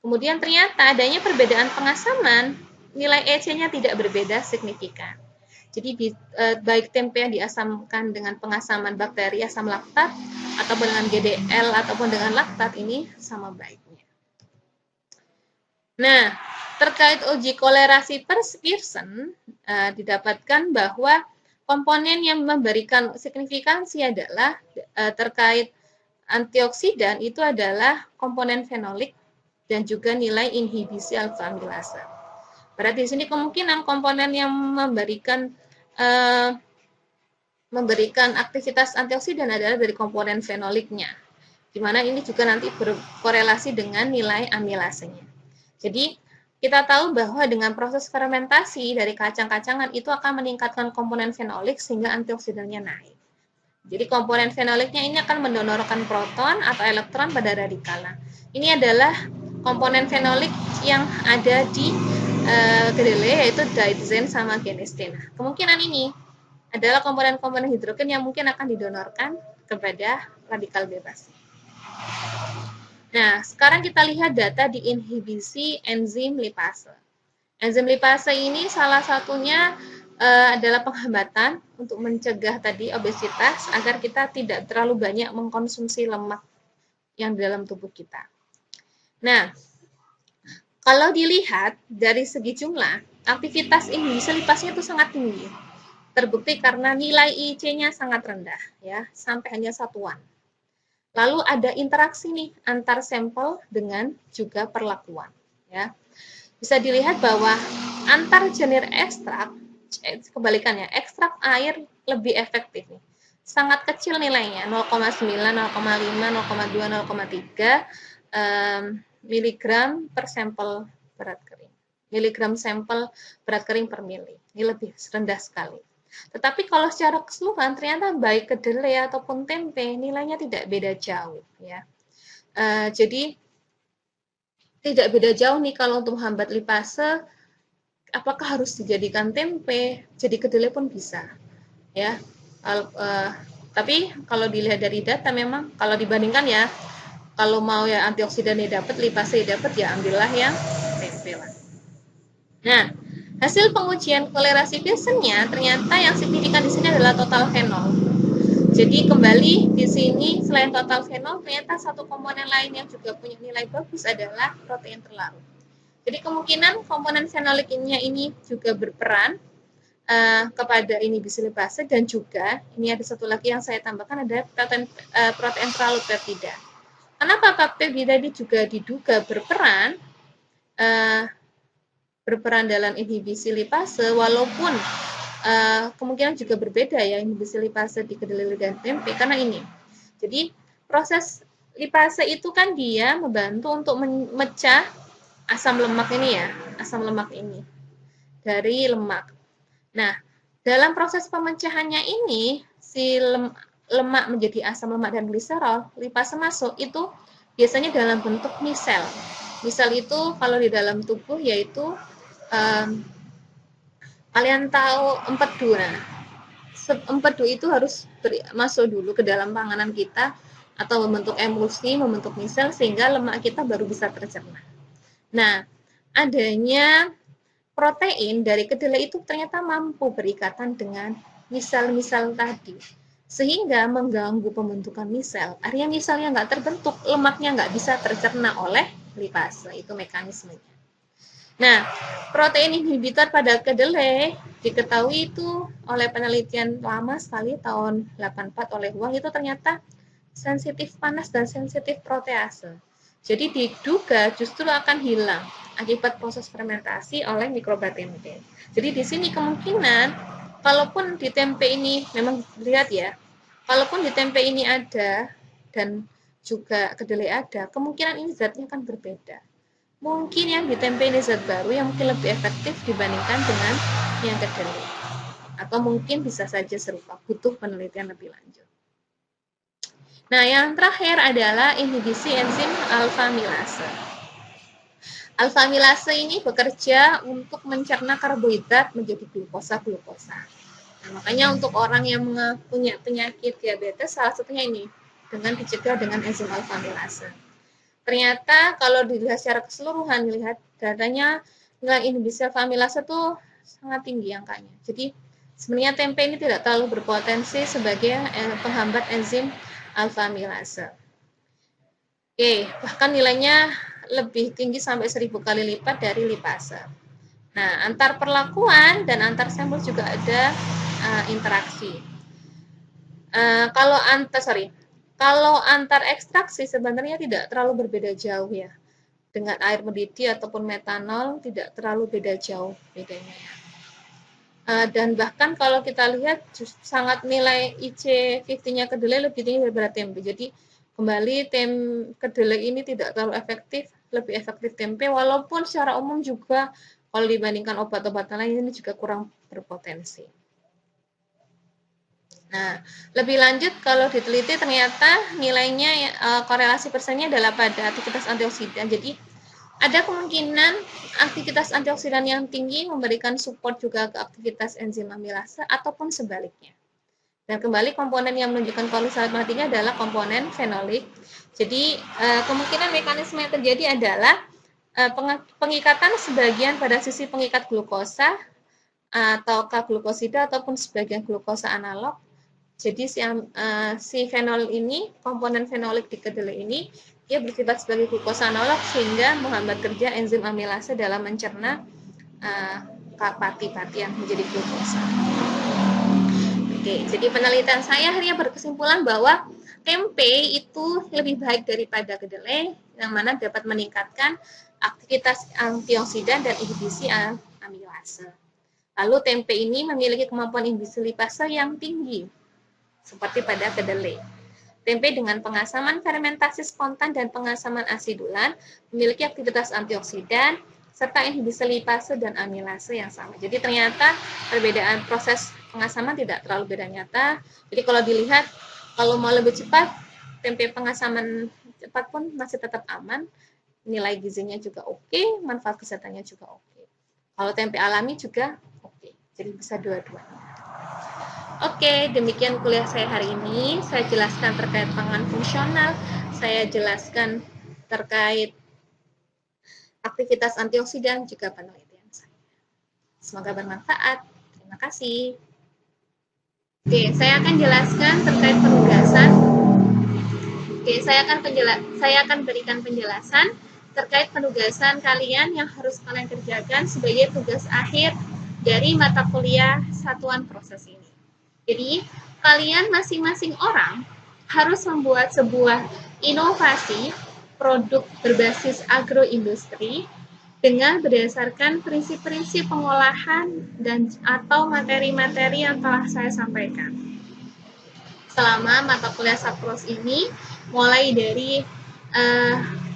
[SPEAKER 1] Kemudian ternyata adanya perbedaan pengasaman, nilai EC-nya tidak berbeda signifikan. Jadi baik tempe yang diasamkan dengan pengasaman bakteri asam laktat ataupun dengan GDL ataupun dengan laktat ini sama baiknya. Nah, terkait uji kolerasi Pearson didapatkan bahwa komponen yang memberikan signifikansi adalah terkait antioksidan itu adalah komponen fenolik dan juga nilai inhibisi alfa amilase. Berarti di sini kemungkinan komponen yang memberikan aktivitas antioksidan adalah dari komponen fenoliknya, di mana ini juga nanti berkorelasi dengan nilai amilasenya. Jadi kita tahu bahwa dengan proses fermentasi dari kacang-kacangan itu akan meningkatkan komponen fenolik sehingga antioksidannya naik. Jadi komponen fenoliknya ini akan mendonorkan proton atau elektron pada radikal. Nah, ini adalah komponen fenolik yang ada di kedelai, yaitu diazen sama genistein. Kemungkinan ini adalah komponen-komponen hidrogen yang mungkin akan didonorkan kepada radikal bebas. Nah, sekarang kita lihat data di inhibisi enzim lipase. Enzim lipase ini salah satunya adalah penghambatan untuk mencegah tadi obesitas agar kita tidak terlalu banyak mengkonsumsi lemak yang di dalam tubuh kita. Nah, kalau dilihat dari segi jumlah, aktivitas inhibisi lipasnya itu sangat tinggi. Terbukti karena nilai IC-nya sangat rendah, ya, sampai hanya satuan. Lalu ada interaksi nih antar sampel dengan juga perlakuan, ya. Bisa dilihat bahwa antar jenis ekstrak, kebalikannya, ekstrak air lebih efektif nih. Sangat kecil nilainya, 0,9, 0,5, 0,2, 0,3 miligram per sampel berat kering. Miligram sampel berat kering per mili. Ini lebih rendah sekali. Tetapi kalau secara keseluruhan ternyata baik kedelai ataupun tempe nilainya tidak beda jauh, ya. Jadi tidak beda jauh nih kalau untuk menghambat lipase. Apakah harus dijadikan tempe? Jadi kedelai pun bisa, ya. Tapi kalau dilihat dari data memang kalau dibandingkan ya, kalau mau ya antioksidannya dapat, lipase dapat, ya ambillah yang tempe lah. Nah, hasil pengujian kolerasi Pearson-nya ternyata yang signifikan di sini adalah total fenol. Jadi kembali di sini selain total fenol ternyata satu komponen lain yang juga punya nilai bagus adalah protein terlarut. Jadi kemungkinan komponen fenoliknya ini juga berperan kepada inhibisi lipase, dan juga ini ada satu lagi yang saya tambahkan ada protein terlarut peptida. Kenapa peptida ini juga diduga berperan dalam inhibisi lipase, walaupun kemungkinan juga berbeda ya inhibisi lipase di kedelai dan tempe, karena ini. Jadi proses lipase itu kan dia membantu untuk memecah asam lemak ini ya, asam lemak ini dari lemak. Nah, dalam proses pemecahannya ini si lemak menjadi asam lemak dan gliserol, lipase masuk itu biasanya dalam bentuk misel. Misel itu kalau di dalam tubuh yaitu kalian tahu empedu. Nah, empedu itu harus masuk dulu ke dalam panganan kita atau membentuk emulsi, membentuk misel sehingga lemak kita baru bisa tercerna. Nah, adanya protein dari kedelai itu ternyata mampu berikatan dengan misel-misel tadi, sehingga mengganggu pembentukan misel. Artinya miselnya nggak terbentuk, lemaknya nggak bisa tercerna oleh lipase, itu mekanismenya. Nah, protein inhibitor pada kedelai diketahui itu oleh penelitian lama sekali tahun 84 oleh Huang itu ternyata sensitif panas dan sensitif protease. Jadi diduga justru akan hilang akibat proses fermentasi oleh mikroba tempe. Jadi di sini kemungkinan kalaupun di tempe ini memang lihat ya, kalaupun di tempe ini ada dan juga kedelai ada, kemungkinan ini zatnya akan berbeda. Mungkin yang di tempe ini zat baru yang mungkin lebih efektif dibandingkan dengan yang kedelai. Atau mungkin bisa saja serupa, butuh penelitian lebih lanjut. Nah, yang terakhir adalah inhibisi enzim alfa-milase. Alfa-milase ini bekerja untuk mencerna karbohidrat menjadi glukosa-glukosa. Nah, makanya untuk orang yang punya penyakit diabetes, salah satunya ini, dengan dicegah dengan enzim alfa-milase. Ternyata kalau dilihat secara keseluruhan, lihat datanya nilai inhibisi alfa-milase itu sangat tinggi angkanya. Jadi sebenarnya tempe ini tidak terlalu berpotensi sebagai penghambat enzim alfa-milase. Oke, bahkan nilainya lebih tinggi sampai 1000 kali lipat dari lipase. Nah, antar perlakuan dan antar sampel juga ada interaksi. Kalau antar ekstraksi sebenarnya tidak terlalu berbeda jauh ya. Dengan air mendidih ataupun metanol tidak terlalu beda jauh bedanya ya. Dan bahkan kalau kita lihat sangat nilai IC50-nya kedelai lebih tinggi daripada tempe. Jadi kembali kedelai ini tidak terlalu efektif, lebih efektif tempe, walaupun secara umum juga kalau dibandingkan obat-obatan lain ini juga kurang berpotensi. Nah, lebih lanjut kalau diteliti ternyata nilainya korelasi persennya adalah pada aktivitas antioksidan. Jadi ada kemungkinan aktivitas antioksidan yang tinggi memberikan support juga ke aktivitas enzim amilase ataupun sebaliknya. Dan kembali komponen yang menunjukkan korelasi matematika adalah komponen fenolik. Jadi kemungkinan mekanisme yang terjadi adalah pengikatan sebagian pada sisi pengikat glukosa atau glukosida ataupun sebagian glukosa analog. Jadi si fenol ini, komponen fenolik di kedelai ini, dia bersifat sebagai glukosa analog sehingga menghambat kerja enzim amilase dalam mencerna pati-pati yang menjadi glukosa. Oke, jadi penelitian saya akhirnya berkesimpulan bahwa tempe itu lebih baik daripada kedelai, yang mana dapat meningkatkan aktivitas antioksidan dan inhibisi amilase. Lalu tempe ini memiliki kemampuan inhibisi lipase yang tinggi, seperti pada kedelai. Tempe dengan pengasaman fermentasi spontan dan pengasaman asidulan memiliki aktivitas antioksidan serta inhibisi lipase dan amilase yang sama. Jadi ternyata perbedaan proses pengasaman tidak terlalu beda nyata. Jadi kalau dilihat, kalau mau lebih cepat, tempe pengasaman cepat pun masih tetap aman, nilai gizinya juga oke, manfaat kesehatannya juga oke. Kalau tempe alami juga oke, jadi bisa dua-duanya. Oke, demikian kuliah saya hari ini. Saya jelaskan terkait pangan fungsional, saya jelaskan terkait aktivitas antioksidan, juga penelitian saya. Semoga bermanfaat. Terima kasih. Oke, saya akan jelaskan terkait penugasan. Oke, saya akan berikan penjelasan terkait penugasan kalian yang harus kalian kerjakan sebagai tugas akhir dari mata kuliah satuan proses ini. Jadi, kalian masing-masing orang harus membuat sebuah inovasi produk berbasis agroindustri dengan berdasarkan prinsip-prinsip pengolahan dan atau materi-materi yang telah saya sampaikan. Selama mata kuliah Sapros ini, mulai dari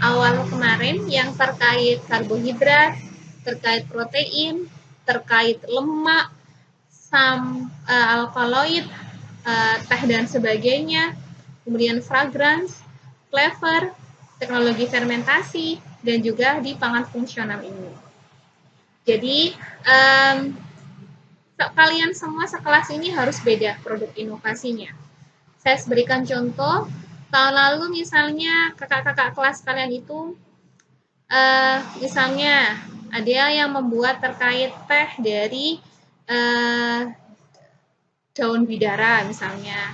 [SPEAKER 1] awal kemarin yang terkait karbohidrat, terkait protein, terkait lemak, alkaloid, teh dan sebagainya, kemudian fragrance, flavor, teknologi fermentasi, dan juga di pangan fungsional ini. Jadi, kalian semua sekelas ini harus beda produk inovasinya. Saya berikan contoh, tahun lalu misalnya kakak-kakak kelas kalian itu, misalnya ada yang membuat terkait teh dari daun bidara misalnya,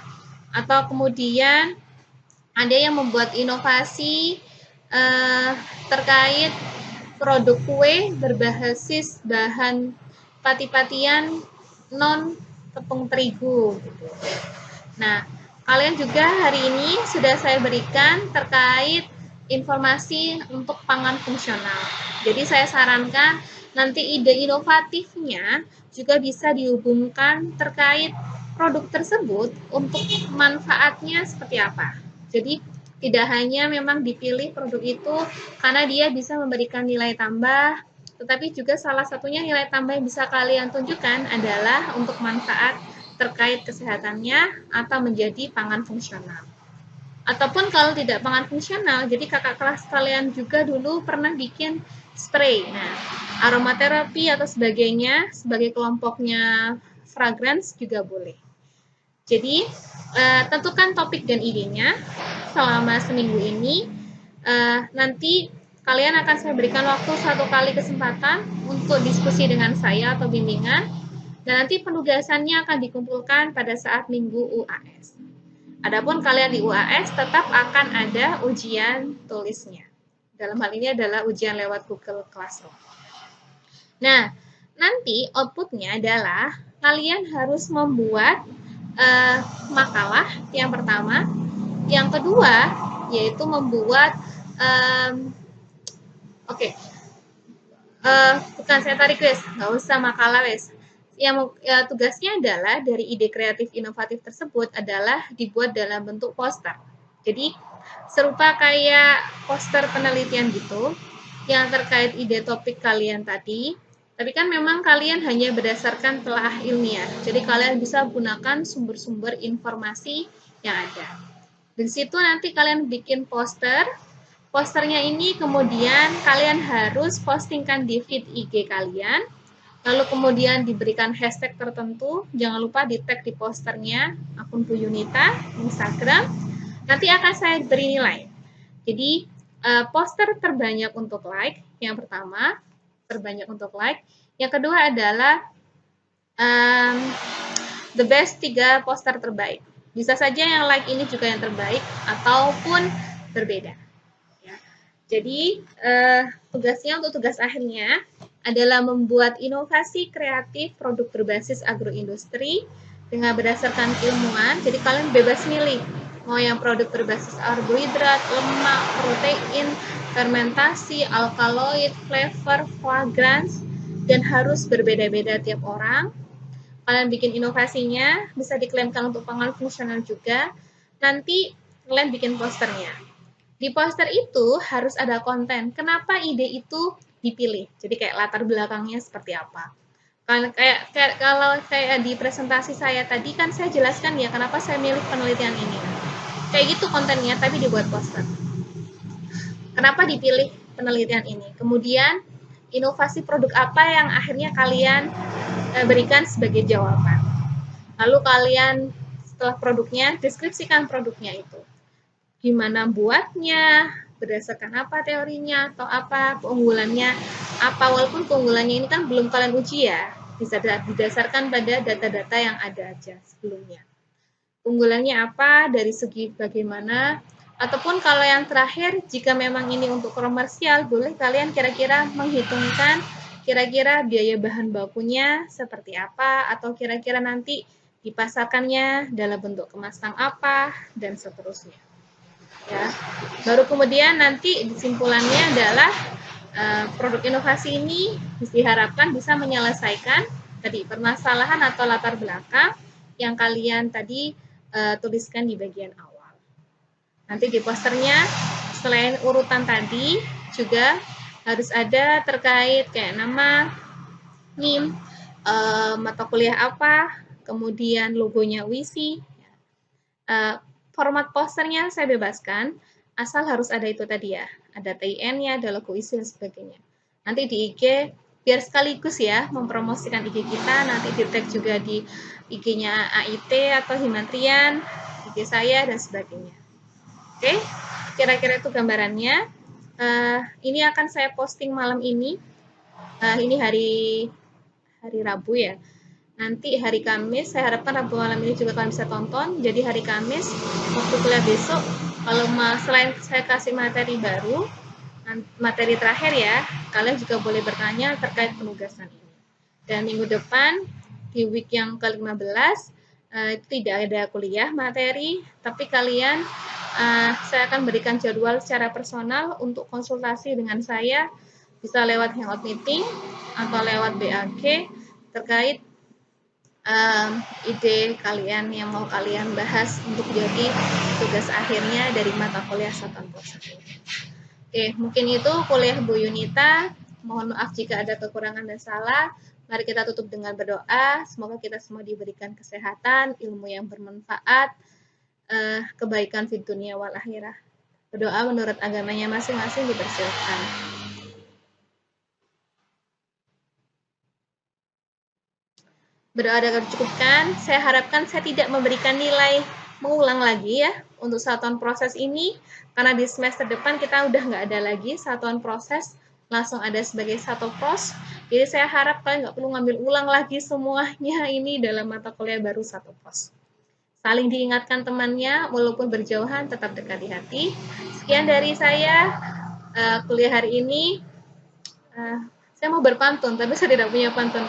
[SPEAKER 1] atau kemudian ada yang membuat inovasi terkait produk kue berbasis bahan pati-patian non tepung terigu. Nah, kalian juga hari ini sudah saya berikan terkait informasi untuk pangan fungsional. Jadi saya sarankan nanti ide inovatifnya juga bisa dihubungkan terkait produk tersebut untuk manfaatnya seperti apa. Jadi tidak hanya memang dipilih produk itu karena dia bisa memberikan nilai tambah, tetapi juga salah satunya nilai tambah yang bisa kalian tunjukkan adalah untuk manfaat terkait kesehatannya atau menjadi pangan fungsional. Ataupun kalau tidak pangan fungsional, jadi kakak kelas kalian juga dulu pernah bikin spray. Nah, aromaterapi atau sebagainya sebagai kelompoknya fragrance juga boleh. Jadi, tentukan topik dan idenya selama seminggu ini. Nanti kalian akan saya berikan waktu 1 kali kesempatan untuk diskusi dengan saya atau bimbingan. Dan nanti penugasannya akan dikumpulkan pada saat minggu UAS. Adapun kalian di UAS tetap akan ada ujian tulisnya. Dalam hal ini adalah ujian lewat Google Classroom. Nah, nanti outputnya adalah kalian harus membuat makalah yang pertama. Yang kedua, yaitu membuat bukan saya tarik guys, nggak usah makalah guys. Yang tugasnya adalah dari ide kreatif inovatif tersebut adalah dibuat dalam bentuk poster. Jadi serupa kayak poster penelitian gitu yang terkait ide topik kalian tadi. Tapi kan memang kalian hanya berdasarkan telah ilmiah. Jadi kalian bisa gunakan sumber-sumber informasi yang ada. Di situ nanti kalian bikin poster. Posternya ini kemudian kalian harus postingkan di feed IG kalian. Lalu kemudian diberikan hashtag tertentu, jangan lupa di tag di posternya akun Bu Yunita Instagram. Nanti akan saya beri nilai. Jadi poster terbanyak untuk like, yang pertama terbanyak untuk like. Yang kedua adalah the best 3 poster terbaik. Bisa saja yang like ini juga yang terbaik ataupun berbeda. Ya. Jadi tugasnya untuk tugas akhirnya adalah membuat inovasi kreatif produk berbasis agroindustri dengan berdasarkan keilmuan. Jadi kalian bebas milih mau yang produk berbasis karbohidrat, lemak, protein, fermentasi, alkaloid, flavor, fragrance, dan harus berbeda-beda tiap orang. Kalian bikin inovasinya, bisa diklaimkan untuk pangan fungsional juga. Nanti kalian bikin posternya. Di poster itu harus ada konten. Kenapa ide itu dipilih? Jadi kayak latar belakangnya seperti apa. Kalau kayak di presentasi saya tadi kan saya jelaskan ya kenapa saya milih penelitian ini. Kayak gitu kontennya tapi dibuat poster. Kenapa dipilih penelitian ini? Kemudian inovasi produk apa yang akhirnya kalian berikan sebagai jawaban. Lalu kalian setelah produknya deskripsikan produknya itu. Gimana buatnya, berdasarkan apa teorinya, atau apa keunggulannya, apa walaupun keunggulannya ini kan belum kalian uji ya, bisa didasarkan pada data-data yang ada aja sebelumnya. Keunggulannya apa, dari segi bagaimana, ataupun kalau yang terakhir, jika memang ini untuk komersial, boleh kalian kira-kira menghitungkan kira-kira biaya bahan bakunya seperti apa, atau kira-kira nanti dipasarkannya dalam bentuk kemasan apa, dan seterusnya. Ya. Baru kemudian nanti kesimpulannya adalah produk inovasi ini diharapkan bisa menyelesaikan tadi permasalahan atau latar belakang yang kalian tadi tuliskan di bagian awal. Nanti di posternya selain urutan tadi juga harus ada terkait kayak nama, NIM, mata kuliah apa, kemudian logonya WISI. Format posternya saya bebaskan, asal harus ada itu tadi ya. Ada TIN-nya, ada logo isi dan sebagainya. Nanti di IG, biar sekaligus ya mempromosikan IG kita, nanti di-tag juga di IG-nya AIT atau Himatrian, IG saya, dan sebagainya. Oke, kira-kira itu gambarannya. Ini akan saya posting malam ini. Ini hari Rabu ya. Nanti hari Kamis, saya harapkan Rabu malam ini juga kalian bisa tonton. Jadi hari Kamis, waktu kuliah besok, kalau selain saya kasih materi baru, materi terakhir ya, kalian juga boleh bertanya terkait penugasan ini. Dan minggu depan, di week yang ke-15, itu tidak ada kuliah materi, tapi kalian, saya akan berikan jadwal secara personal untuk konsultasi dengan saya, bisa lewat hangout meeting atau lewat BAG terkait ide kalian yang mau kalian bahas untuk jadi tugas akhirnya dari mata kuliah Satuan Proses. Oke, mungkin itu kuliah Bu Yunita. Mohon maaf jika ada kekurangan dan salah. Mari kita tutup dengan berdoa. Semoga kita semua diberikan kesehatan, ilmu yang bermanfaat, kebaikan di dunia wal akhirah. Berdoa menurut agamanya masing-masing dipersilakan. Berdoa agar cukupkan. Saya harapkan saya tidak memberikan nilai mengulang lagi ya untuk satuan proses ini, karena di semester depan kita udah nggak ada lagi satuan proses, langsung ada sebagai satu pros. Jadi saya harap kalian nggak perlu ngambil ulang lagi semuanya ini dalam mata kuliah baru satu pros. Saling diingatkan temannya, walaupun berjauhan tetap dekat di hati. Sekian dari saya kuliah hari ini. Saya mau berpantun, tapi saya tidak punya pantun.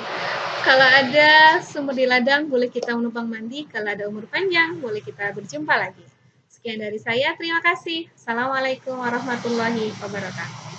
[SPEAKER 1] Kalau ada sumber di ladang, boleh kita menumpang mandi. Kalau ada umur panjang, boleh kita berjumpa lagi. Sekian dari saya, terima kasih. Assalamualaikum warahmatullahi wabarakatuh.